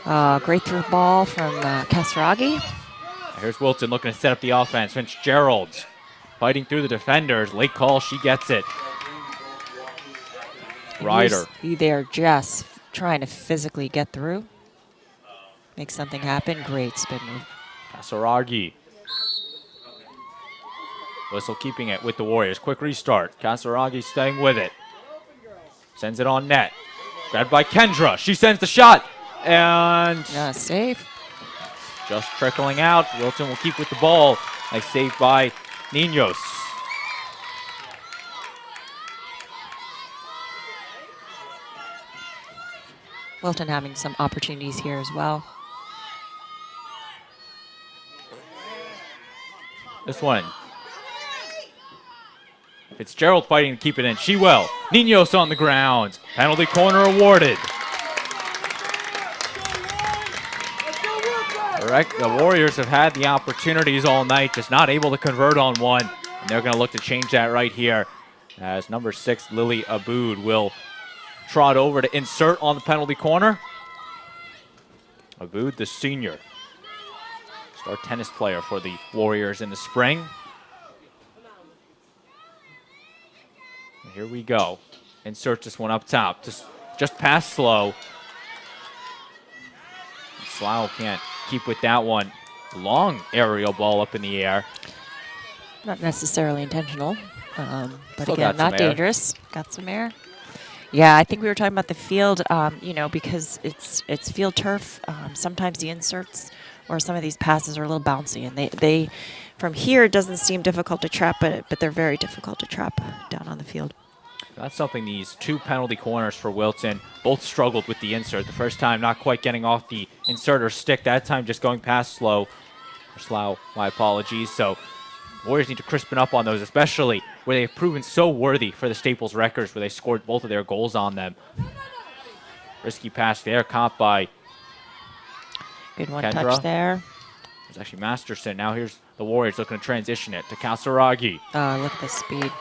a great through ball from Kasragi. Here's Wilton looking to set up the offense. Fitzgerald fighting through the defenders. Late call, she gets it. Ryder. They're just trying to physically get through. Make something happen. Great spin move. Kasaragi. Whistle keeping it with the Warriors. Quick restart. Kasaragi staying with it. Sends it on net. Grabbed by Kendra. She sends the shot. And save. Just trickling out. Wilton will keep with the ball. Nice save by Ninos. Wilton having some opportunities here as well. This one. Fitzgerald fighting to keep it in. She will. Ninos on the ground. Penalty corner awarded. The Warriors have had the opportunities all night, just not able to convert on one. And they're going to look to change that right here, as number 6, Lily Aboud, will trot over to insert on the penalty corner. Aboud, the senior, star tennis player for the Warriors in the spring. And here we go. Insert this one up top, just past Slow. Slough can't keep with that one. Long aerial ball up in the air. Not necessarily intentional, but Still again, not dangerous. Got some air. Yeah, I think we were talking about the field, you know, because it's field turf. Sometimes the inserts or some of these passes are a little bouncy, and they from here it doesn't seem difficult to trap, but they're very difficult to trap down on the field. That's something these two penalty corners for Wilton both struggled with the insert. The first time not quite getting off the insert or stick, that time just going past Slough. My apologies. So Warriors need to crispen up on those, especially where they've proven so worthy for the Staples Wreckers, where they scored both of their goals on them. Risky pass there, caught by Good one Kendra. Touch there. It's actually Masterson. Now here's the Warriors looking to transition it to Kasaragi. Look at the speed.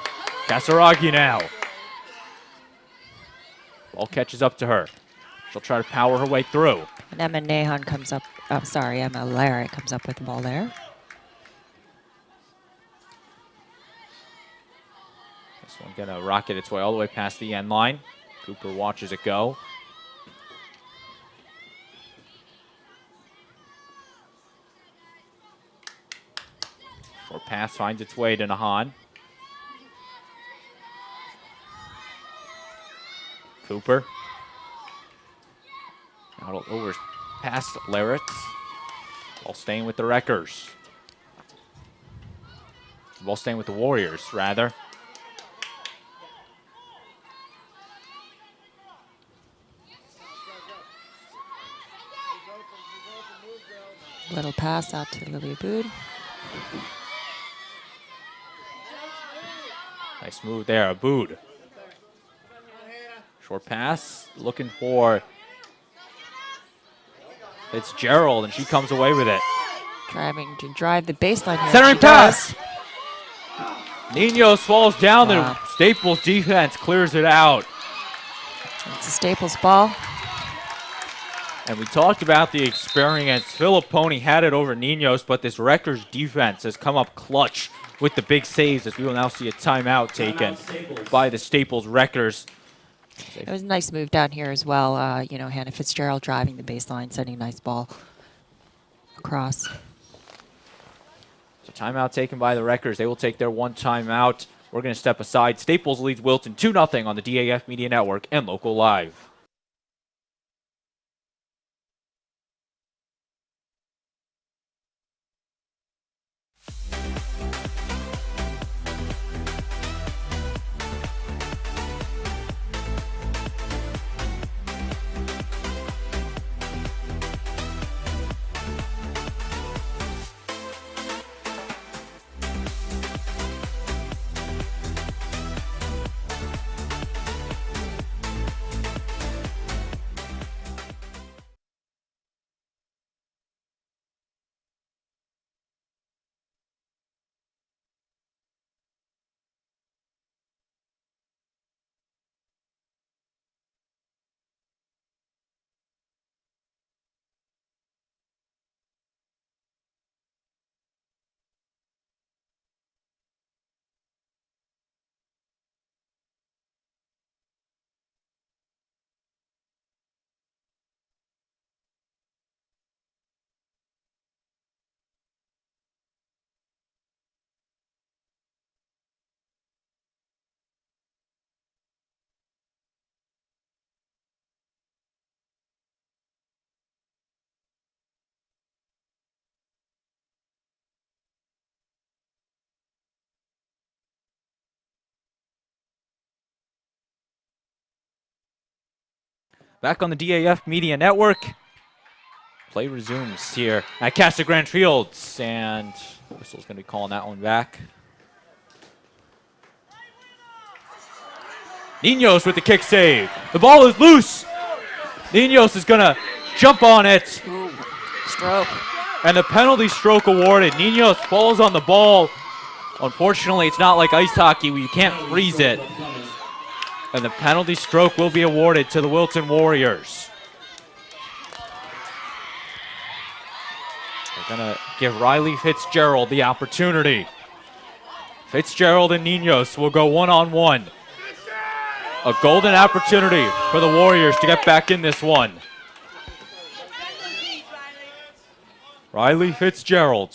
Kasaragi now. Ball catches up to her. She'll try to power her way through. And Emma Nahan comes up, Emma Larry comes up with the ball there. This one gonna rocket its way all the way past the end line. Cooper watches it go. Short pass finds its way to Nahan. Cooper. Now Huddled over past Larrett. Ball staying with the Wreckers. Ball staying with the Warriors, rather. Little pass out to Lily Aboud. Nice move there, Aboud. Short pass, looking for Fitzgerald, and she comes away with it. Driving to drive the baseline here. Centering She pass. does. Ninos falls down. Wow. The Staples defense clears it out. It's a Staples ball. And we talked about the experience. Filipponi had it over Ninos, but this Wreckers defense has come up clutch with the big saves, as we will now see a timeout taken by the Staples Wreckers. It was a nice move down here as well. You know, Hannah Fitzgerald driving the baseline, sending a nice ball across. So timeout taken by the Wreckers. They will take their one timeout. We're going to step aside. Staples leads Wilton 2-0 on the DAF Media Network and Local Live. Back on the DAF Media Network. Play resumes here at Casa Grande Fields, and Whistle's going to be calling that one back. Ninos with the kick save. The ball is loose. Ninos is going to jump on it. Ooh, stroke. And the penalty stroke awarded. Ninos falls on the ball. Unfortunately, it's not like ice hockey where you can't freeze it. And the penalty stroke will be awarded to the Wilton Warriors. They're going to give Riley Fitzgerald the opportunity. Fitzgerald and Ninos will go one-on-one. A golden opportunity for the Warriors to get back in this one. Riley Fitzgerald.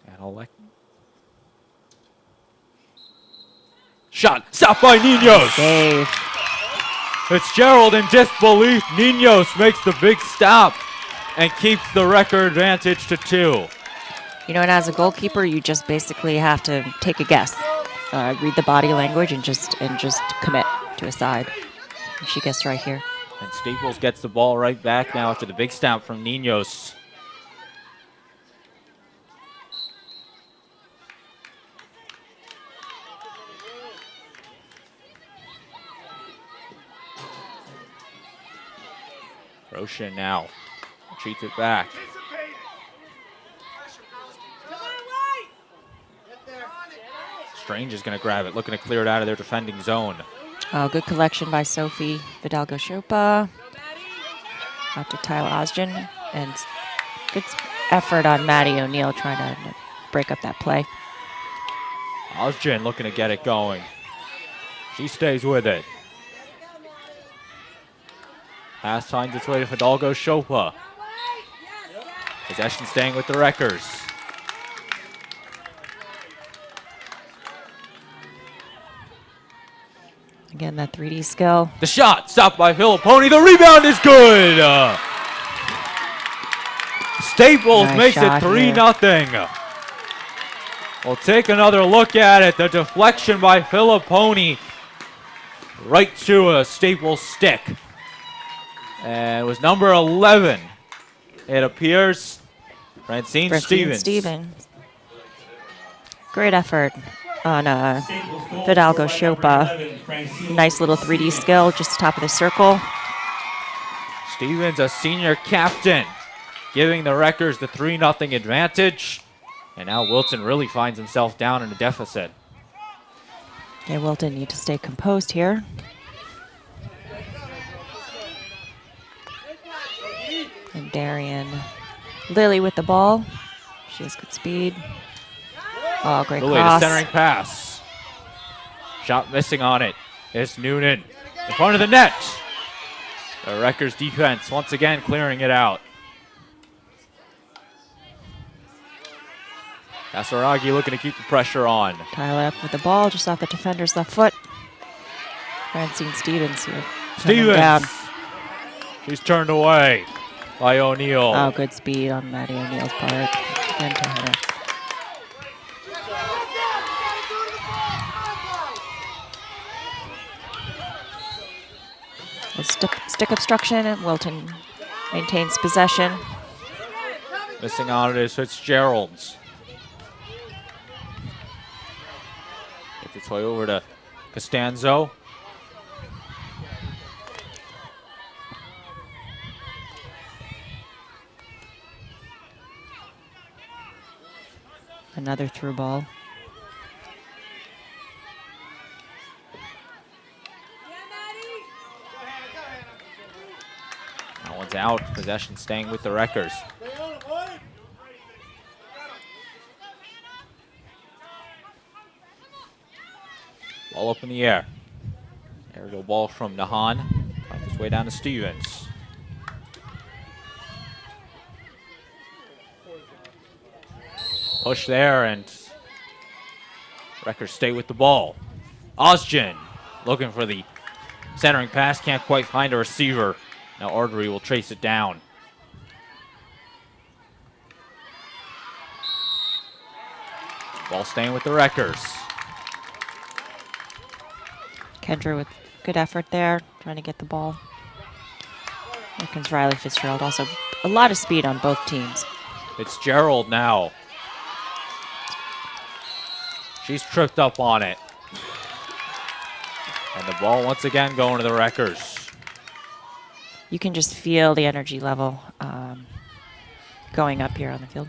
And Alec. Shot, stopped by Ninos. Save. Fitzgerald in disbelief. Ninos makes the big stop and keeps the record advantage to 2. You know, and as a goalkeeper, you just basically have to take a guess, read the body language, and just commit to a side. And she gets right here. And Staples gets the ball right back now after the big stamp from Ninos. Roshan now cheats it back. Strange is going to grab it, looking to clear it out of their defending zone. Oh, good collection by Sophie Fidalgo-Chopa. Out to Tyler Osgen. And good effort on Maddie O'Neill trying to break up that play. Osgen looking to get it going. She stays with it. Pass finds its way to Fidalgo-Chopa. Possession staying with the Wreckers. Again, that 3D skill. The shot stopped by Filipponi. The rebound is good. Staples Nice makes it shot 3-0. We'll take another look at it. The deflection by Filipponi right to a Staples stick. And it was number 11. It appears Francine Stevens. Great effort on Fidalgo Chopa. Nice little 3D skill, just top of the circle. Stevens, a senior captain, giving the Wreckers the 3-0 advantage. And now Wilton really finds himself down in a deficit. Okay, Wilton need to stay composed here. And Darien Lily with the ball. She has good speed. Oh, great Lily, cross. the centering pass. Shot missing on it. It's Noonan in front of the net. The Wreckers defense once again clearing it out. Kasaragi looking to keep the pressure on. Tyler up with the ball, just off the defender's left foot. Francine Stevens here. Stevens. She's turned away by O'Neill. Oh, good speed on Maddie O'Neill's part. Again to her. Stick obstruction, and Wilton maintains possession. Missing on it is Fitzgerald's. Gets its way over to Costanzo. Another through ball. That one's out. Possession staying with the Wreckers. Ball up in the air. Aerial ball from Nahan. Finds its way down to Stevens. Push there, and Wreckers stay with the ball. Osgen looking for the centering pass. Can't quite find a receiver. Now Artery will trace it down. Ball staying with the Wreckers. Kendra with good effort there, trying to get the ball. Here comes Riley Fitzgerald. Also, a lot of speed on both teams. Fitzgerald now. She's tripped up on it. And the ball once again going to the Wreckers. You can just feel the energy level going up here on the field.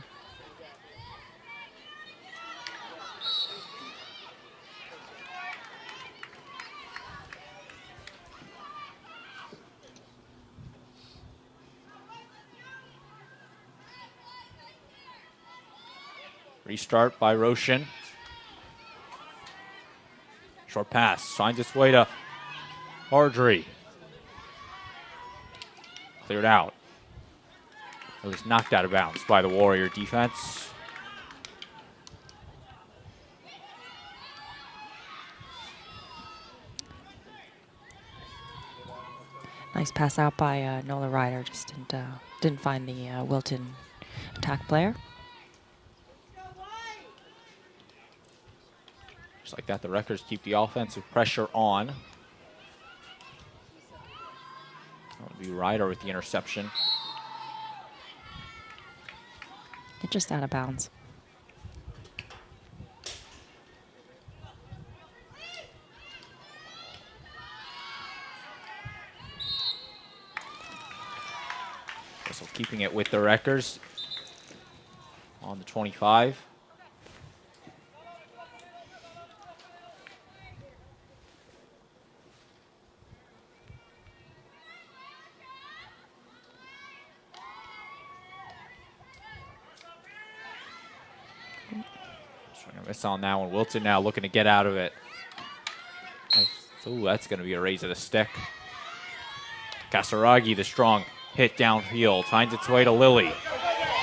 Restart by Roshan. Short pass finds its way to Ardrey. Cleared out. It was knocked out of bounds by the Warrior defense. Nice pass out by Nola Ryder. Just didn't find the Wilton attack player. Just like that, the Wreckers keep the offensive pressure on. That would be Ryder with the interception. It's just out of bounds. So keeping it with the Wreckers on the 25. Miss on that one. Wilton now looking to get out of it. Ooh, that's going to be a raise of the stick. Kasaragi, the strong hit downfield, finds its way to Lily.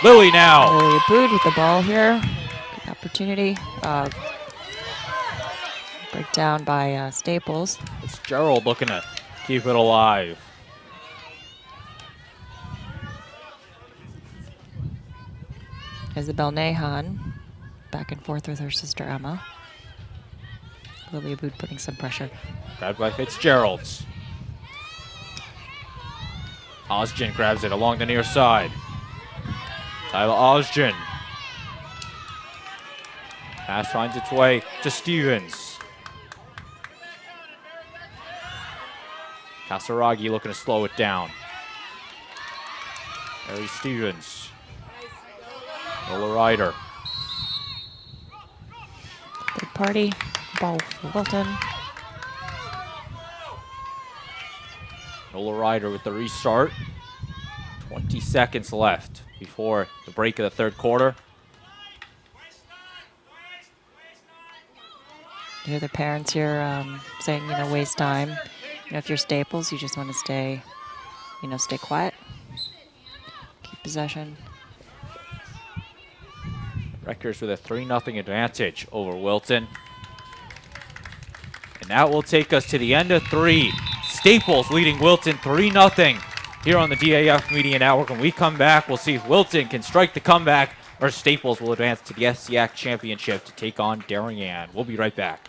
Lily now. Lily Abood with the ball here. Good opportunity. Breakdown by Staples. It's Gerald looking to keep it alive. Isabel Nahan back and forth with her sister Emma. Lily Aboud putting some pressure. Grabbed by Fitzgerald. Osgen grabs it along the near side. Tyler Osgen. Pass finds its way to Stevens. Kasaragi looking to slow it down. Mary Stevens. Nola Ryder. Third party. Ball for Wilton. Nola Ryder with the restart. 20 seconds left before the break of the third quarter. You hear the parents here saying, you know, waste time. You know, if you're Staples, you just want to stay, you know, stay quiet. Keep possession. Rutgers with a 3-0 advantage over Wilton. And that will take us to the end of 3. Staples leading Wilton 3-0 here on the DAF Media Network. When we come back, we'll see if Wilton can strike the comeback or Staples will advance to the FCIAC Championship to take on Darien. We'll be right back.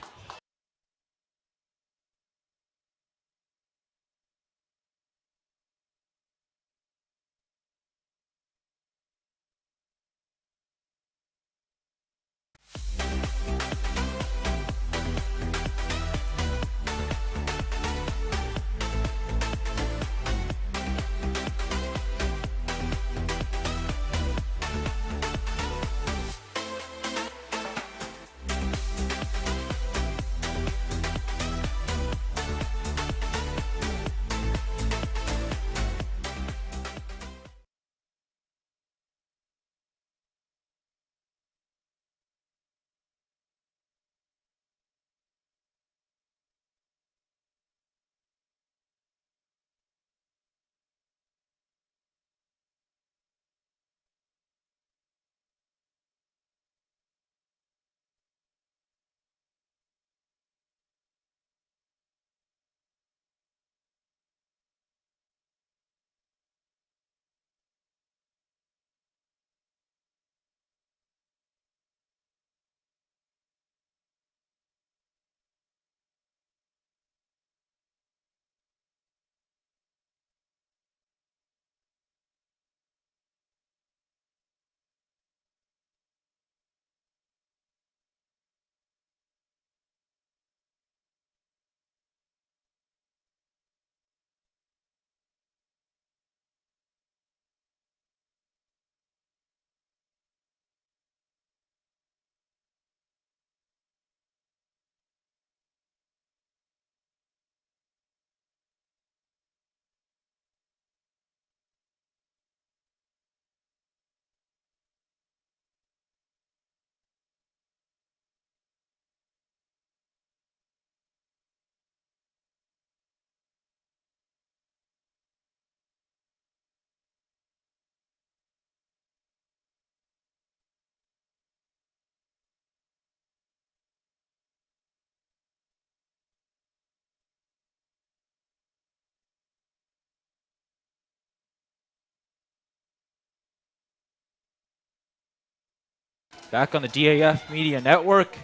Back on the DAF Media Network.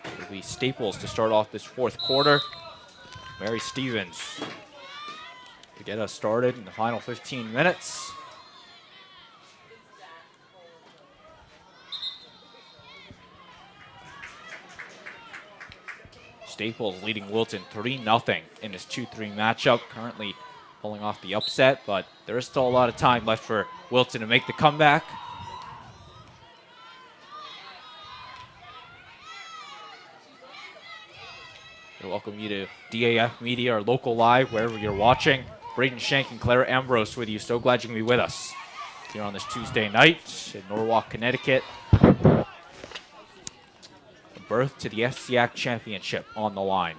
It'll be Staples to start off this fourth quarter. Mary Stevens to get us started in the final 15 minutes. Staples leading Wilton 3-0 in this 2-3 matchup. Currently pulling off the upset, but there is still a lot of time left for Wilton to make the comeback. I welcome you to DAF Media, our local live, wherever you're watching. Braden Shank and Clara Ambrose with you. So glad you can be with us here on this Tuesday night in Norwalk, Connecticut. A berth to the FCIAC Championship on the line.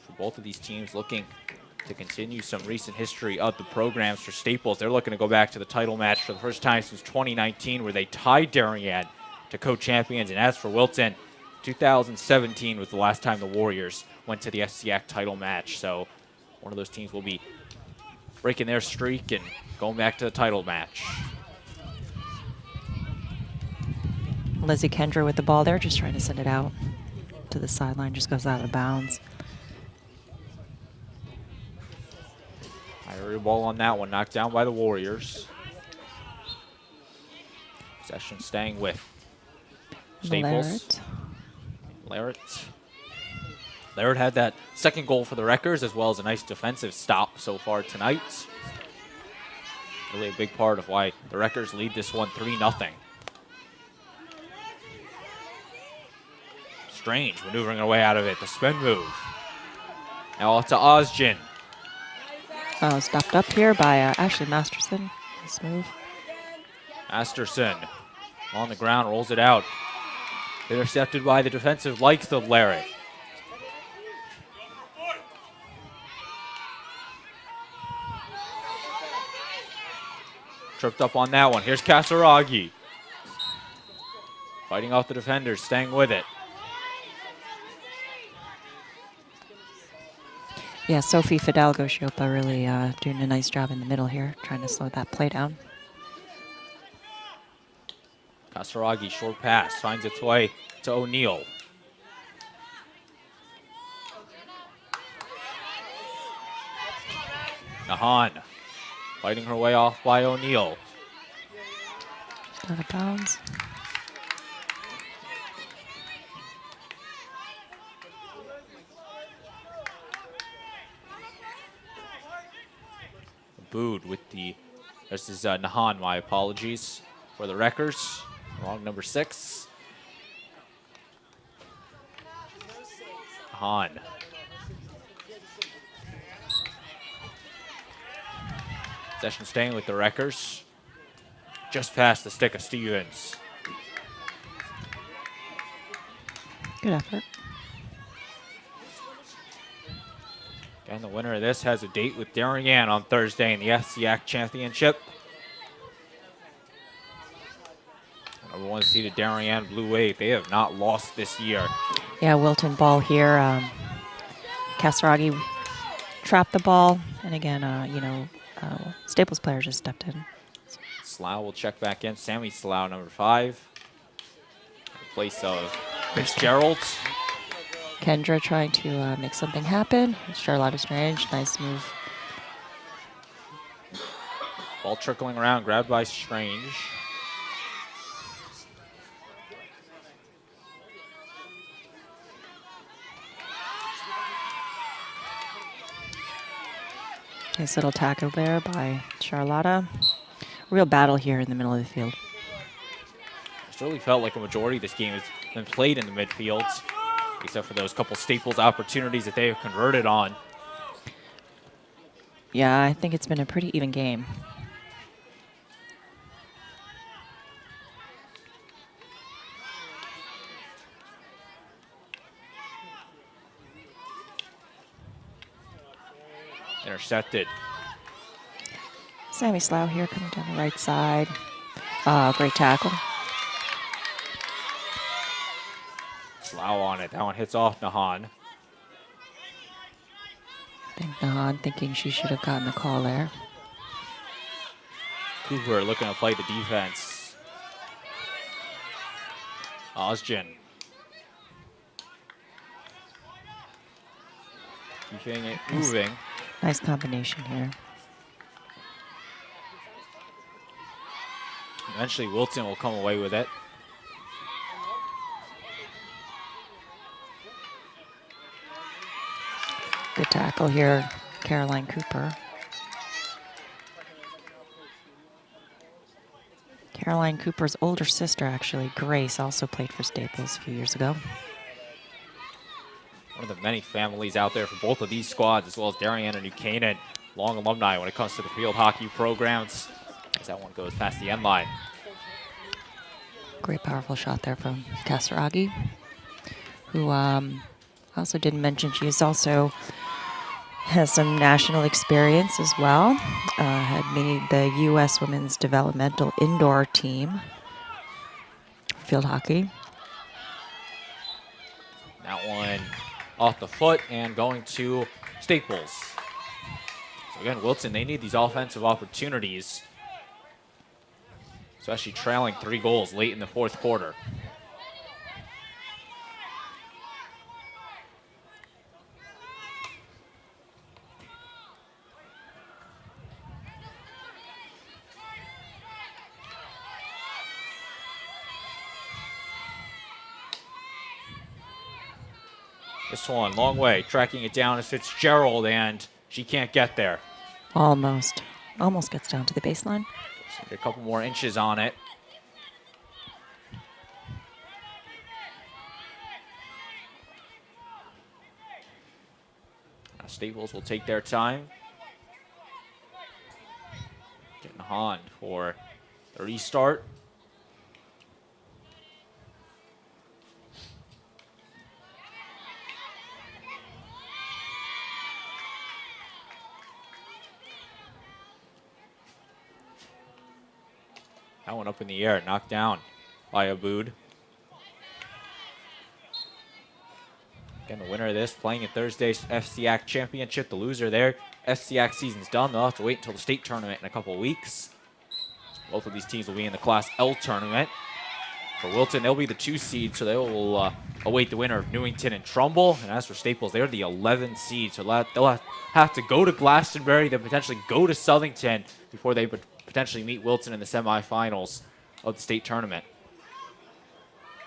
For both of these teams looking to continue some recent history of the programs. For Staples, they're looking to go back to the title match for the first time since 2019, where they tied Darien to co-champions. And as for Wilton, 2017 was the last time the Warriors went to the FCIAC title match. So one of those teams will be breaking their streak and going back to the title match. Lizzie Kendra with the ball there, just trying to send it out to the sideline, just goes out of bounds. Higher ball on that one, knocked down by the Warriors. Possession staying with Staples. Larrett had that second goal for the Wreckers, as well as a nice defensive stop so far tonight. Really a big part of why the Wreckers lead this one 3-0. Strange maneuvering her way out of it. The spin move. Now off to Ozgen. Oh, stopped up here by Ashley Masterson. Nice move. Masterson on the ground, rolls it out. Intercepted by the defensive likes of Larrett. Tripped up on that one. Here's Kasaragi. Fighting off the defenders, staying with it. Yeah, Sophie Fidalgo Shiopa really doing a nice job in the middle here, trying to slow that play down. Kasaragi, short pass, finds its way to O'Neal. Nahan fighting her way off by O'Neal. Out of bounds. Booed with the, this is Nahan, my apologies, for the Wreckers. Wrong number 6. Nahan. Possession staying with the Wreckers. Just past the stick of Stevens. Good effort. And the winner of this has a date with Darien on Thursday in the FCIAC Championship. Number 1 seeded Darien Blue Wave. They have not lost this year. Yeah, Wilton ball here. Kasaragi trapped the ball, and again, Staples player just stepped in. Slough will check back in. Sammy Slough, number 5. In place of Fitzgerald. Kendra trying to make something happen. Charlotte Strange, nice move. Ball trickling around, grabbed by Strange. Nice little tackle there by Charlotta. Real battle here in the middle of the field. It's really felt like a majority of this game has been played in the midfield, except for those couple Staples opportunities that they have converted on. Yeah, I think it's been a pretty even game. Intercepted. Sammy Slough here coming down the right side. Great tackle. Slough on it. That one hits off Nahan. I think Nahan thinking she should have gotten the call there. Cooper looking to play the defense. Ozgen. Keeping it moving. Nice combination here. Eventually Wilton will come away with it. Good tackle here, Caroline Cooper. Caroline Cooper's older sister, actually, Grace, also played for Staples a few years ago. One of the many families out there for both of these squads, as well as Darien and New Canaan. Long alumni when it comes to the field hockey programs, as that one goes past the end line. Great powerful shot there from Kasaragi, who also didn't mention she is also has some national experience as well. Had made the U.S. Women's Developmental Indoor Team, field hockey. That one off the foot and going to Staples. So again, Wilton, they need these offensive opportunities, especially trailing 3 goals late in the fourth quarter. This one, long way, tracking it down is Fitzgerald, and she can't get there. Almost gets down to the baseline. So a couple more inches on it. Now Staples will take their time. Getting Hahn for the restart. That one up in the air, knocked down by Aboud. Again, the winner of this playing in Thursday's FCIAC championship. The loser there, FCIAC season's done. They'll have to wait until the state tournament in a couple of weeks. Both of these teams will be in the Class L tournament. For Wilton, they'll be the 2 seed, so they will await the winner of Newington and Trumbull. And as for Staples, they're the 11 seed, so they'll have to go to Glastonbury, then potentially go to Southington before they potentially meet Wilton in the semifinals of the state tournament.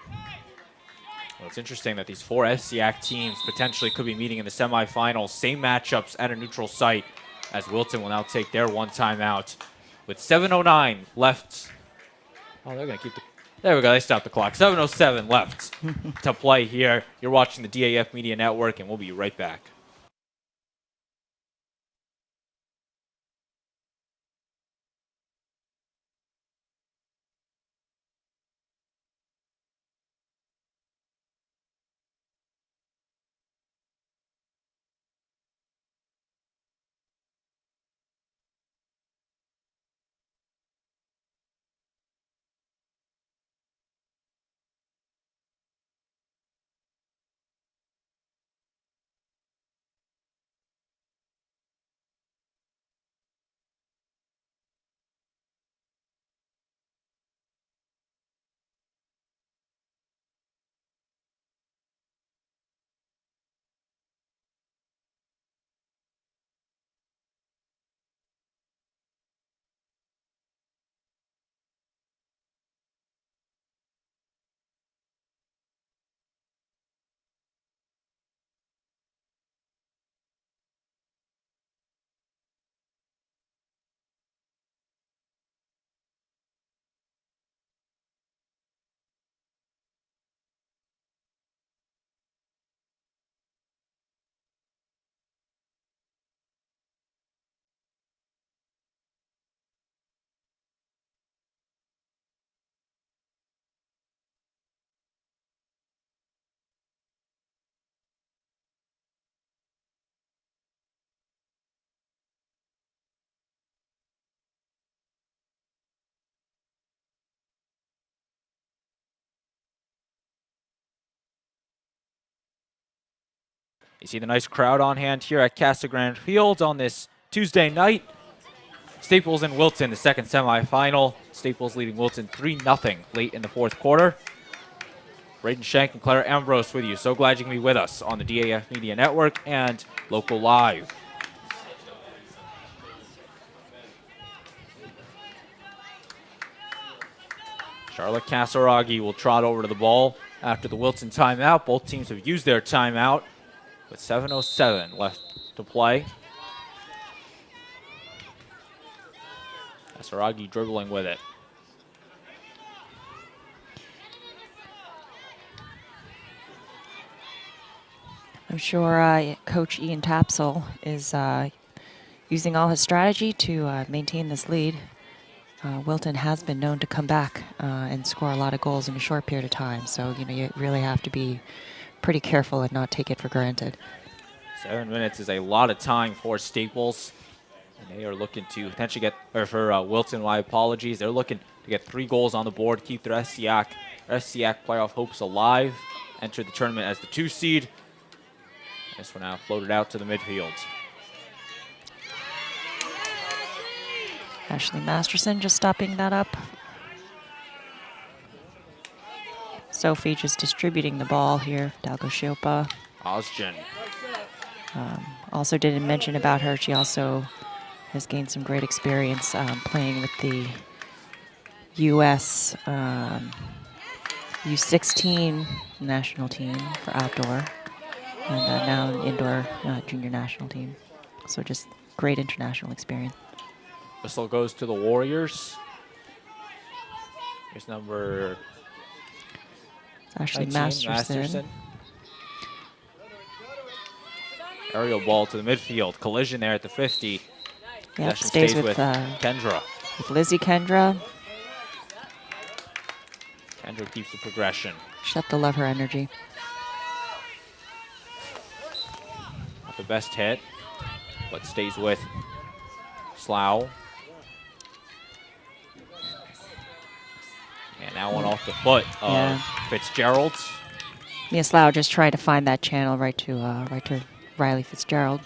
Well, it's interesting that these 4 FCIAC teams potentially could be meeting in the semifinals. Same matchups at a neutral site, as Wilton will now take their 1 timeout with 7:09 left. Oh, they're going to keep the... There we go. They stopped the clock. 7:07 left to play here. You're watching the DAF Media Network, and we'll be right back. You see the nice crowd on hand here at Casa Grande Field on this Tuesday night. Staples and Wilton, the second semifinal. Staples leading Wilton 3-0 late in the fourth quarter. Braden Shank and Clara Ambrose with you. So glad you can be with us on the DAF Media Network and Local Live. Charlotte Casaraghi will trot over to the ball after the Wilton timeout. Both teams have used their timeout with 7:07 left to play. Casaraghi dribbling with it. I'm sure Coach Ian Tapsell is using all his strategy to maintain this lead. Wilton has been known to come back and score a lot of goals in a short period of time. So, you really have to be pretty careful and not take it for granted. 7 minutes is a lot of time for Staples. And they are looking to potentially get, or for Wilton, my apologies, they're looking to get 3 goals on the board, keep their FCIAC playoff hopes alive. entered the tournament as the 2 seed. This one now floated out to the midfield. Ashley Masterson just stopping that up. Sophie just distributing the ball here. Dalgo Shiopa. Ozgen. Also didn't mention about her, she also has gained some great experience playing with the U.S. U16 national team for outdoor, and now an indoor junior national team. So just great international experience. Whistle goes to the Warriors. Here's number Ashley 19, Masterson. Aerial ball to the midfield. Collision there at the 50. Yep, Possession stays stays with Kendra. With Lizzie Kendra. Kendra keeps the progression. Just have to love her energy. Not the best hit, but stays with Slough. And that one off the foot of Fitzgerald's. Mia Slough just trying to find that channel right to Riley Fitzgerald.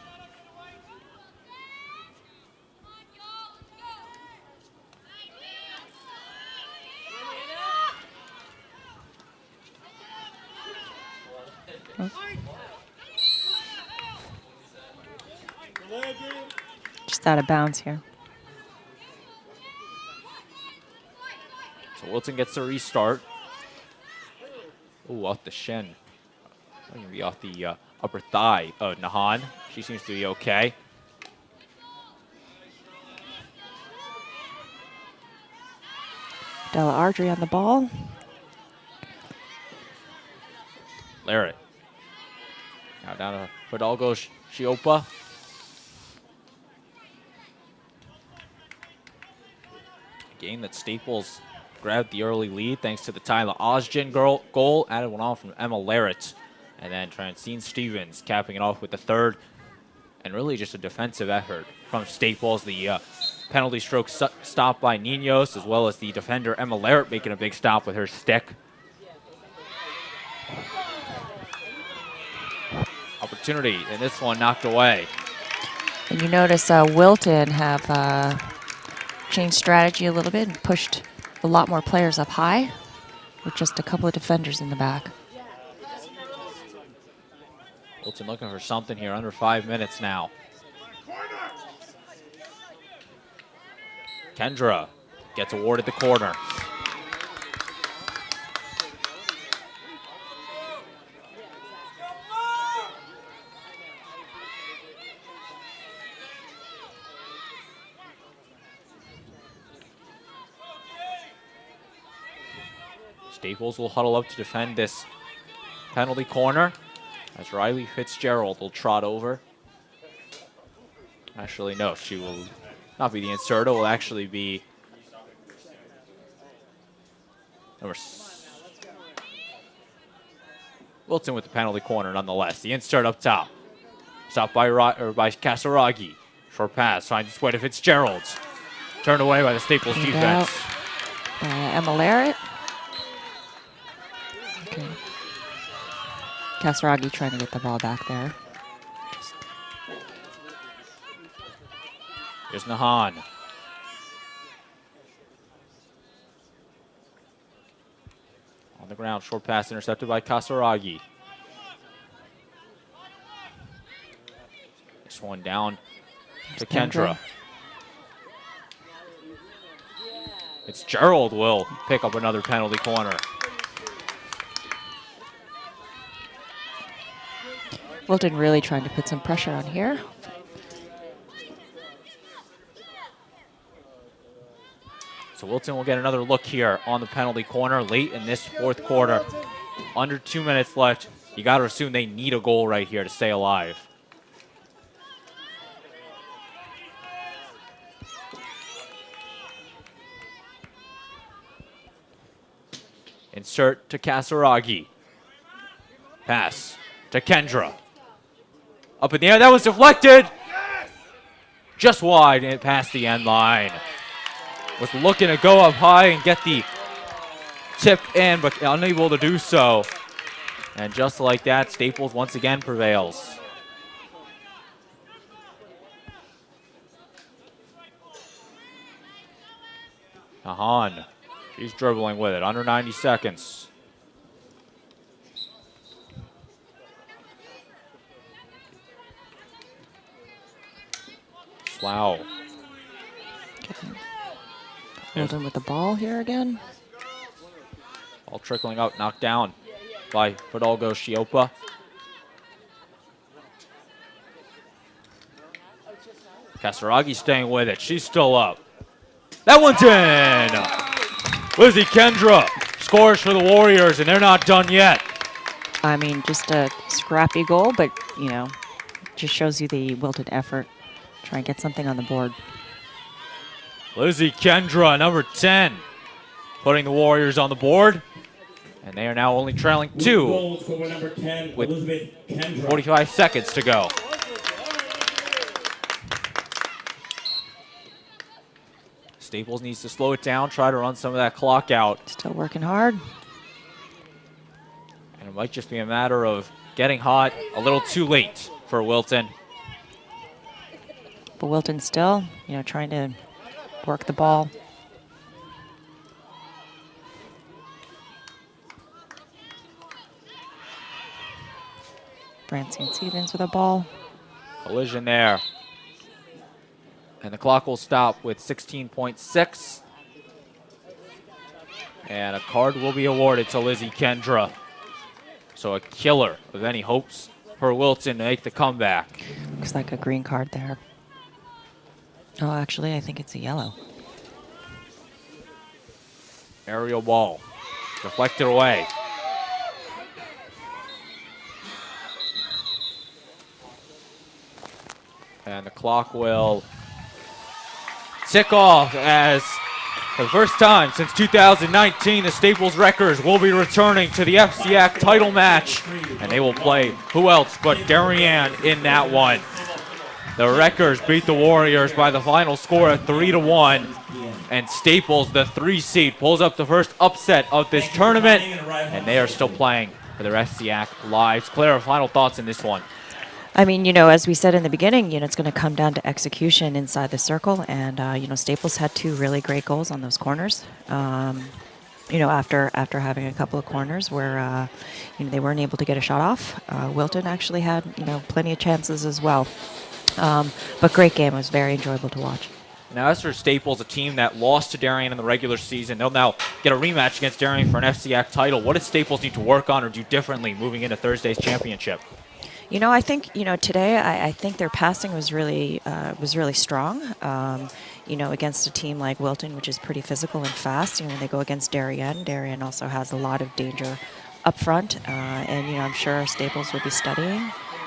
Just out of bounds here. So Wilton gets the restart. Ooh, off the shin. Going to be off the upper thigh of Nahan. She seems to be okay. Della Ardrey on the ball. Larrett. Now down to Fidalgo Shiopa. Game that Staples grabbed the early lead thanks to the Tyler Ozgen goal. Added one on from Emma Larrett. And then Francine Stevens capping it off with the third. And really just a defensive effort from Staples. The penalty stroke stop by Ninos, as well as the defender Emma Larrett making a big stop with her stick. Opportunity, and this one knocked away. And you notice Wilton have changed strategy a little bit and pushed a lot more players up high with just a couple of defenders in the back. Wilton looking for something here, under 5 minutes now. Kendra gets awarded the corner. Staples will huddle up to defend this penalty corner as Riley Fitzgerald will trot over. Actually, no, she will not be the inserter. Will actually be Wilton with the penalty corner nonetheless. The insert up top. Stopped by Kasaragi. Short pass finds its way to Fitzgerald. Turned away by the Staples defense. Emma Larrett. Okay. Kasaragi trying to get the ball back there. Here's Nahan. On the ground, short pass intercepted by Kasaragi. This one down to Kendra. Fitzgerald will pick up another penalty corner. Wilton really trying to put some pressure on here. So Wilton will get another look here on the penalty corner late in this fourth quarter. Under 2 minutes left. You got to assume they need a goal right here to stay alive. Insert to Kasaragi. Pass to Kendra. Up in the air, that was deflected. Just wide and past the end line. Was looking to go up high and get the tip in, but unable to do so. And just like that, Staples once again prevails. Kahan, she's dribbling with it, under 90 seconds. Wow. Wilton with the ball here again. All trickling out, knocked down by Fidalgo Shiopa. Kasaragi staying with it. She's still up. That one's in! Lizzie Kendra scores for the Warriors, and they're not done yet. I mean, just a scrappy goal, but, you know, just shows you the Wilton effort. Try and get something on the board. Lizzie Kendra, number 10, putting the Warriors on the board. And they are now only trailing 2 with 45 seconds to go. Staples needs to slow it down, try to run some of that clock out. Still working hard. And it might just be a matter of getting hot a little too late for Wilton. But Wilton still, you know, trying to work the ball. Francine Stevens with a ball. Collision there. And the clock will stop with 16.6. And a card will be awarded to Lizzie Kendra. So a killer of any hopes for Wilton to make the comeback. Looks like a green card there. Oh, actually, I think it's a yellow. Aerial ball. Deflected away. And the clock will tick off as for the first time since 2019, the Staples Wreckers will be returning to the FCIAC title match. And they will play who else but Darien in that one. The Wreckers beat the Warriors by the final score of 3-1. And Staples, the 3 seed, pulls up the first upset of this tournament. And they are still playing for their FCIAC lives. Clara, final thoughts in this one? I mean, you know, as we said in the beginning, you know, it's going to come down to execution inside the circle. And, you know, Staples had 2 really great goals on those corners. You know, after having a couple of corners where, you know, they weren't able to get a shot off. Wilton actually had, you know, plenty of chances as well. But great game. It was very enjoyable to watch. Now, as for Staples, a team that lost to Darien in the regular season, they'll now get a rematch against Darien for an FCIAC title. What does Staples need to work on or do differently moving into Thursday's championship? You know, I think, you know, today I think their passing was really strong. You know, against a team like Wilton, which is pretty physical and fast. You know, when they go against Darien, Darien also has a lot of danger up front. And, you know, I'm sure Staples will be studying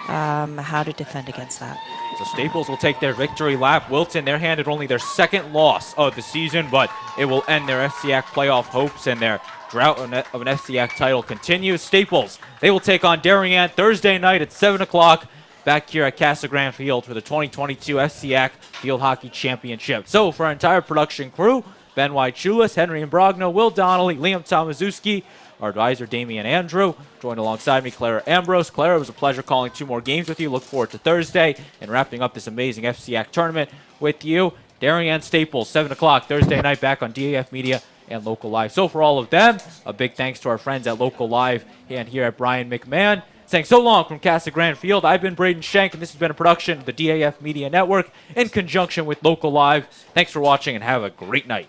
how to defend against that. So Staples will take their victory lap. Wilton, they're handed only their 2nd loss of the season, but it will end their FCIAC playoff hopes, and their drought of an FCIAC title continues. Staples, they will take on Darien Thursday night at 7 o'clock back here at Casa Grande Field for the 2022 FCIAC Field Hockey Championship. So for our entire production crew, Ben White-Chulis, Henry Imbrogno, Will Donnelly, Liam Tomaszewski, our advisor Damian Andrew, joined alongside me Clara Ambrose. Clara, it was a pleasure calling 2 more games with you. Look forward to Thursday and wrapping up this amazing FCIAC tournament with you. Darien Staples, 7 o'clock Thursday night back on DAF Media and Local Live. So for all of them, a big thanks to our friends at Local Live and here at Brian McMahon. Saying so long from Casa Grande Field, I've been Braden Shank, and this has been a production of the DAF Media Network in conjunction with Local Live. Thanks for watching and have a great night.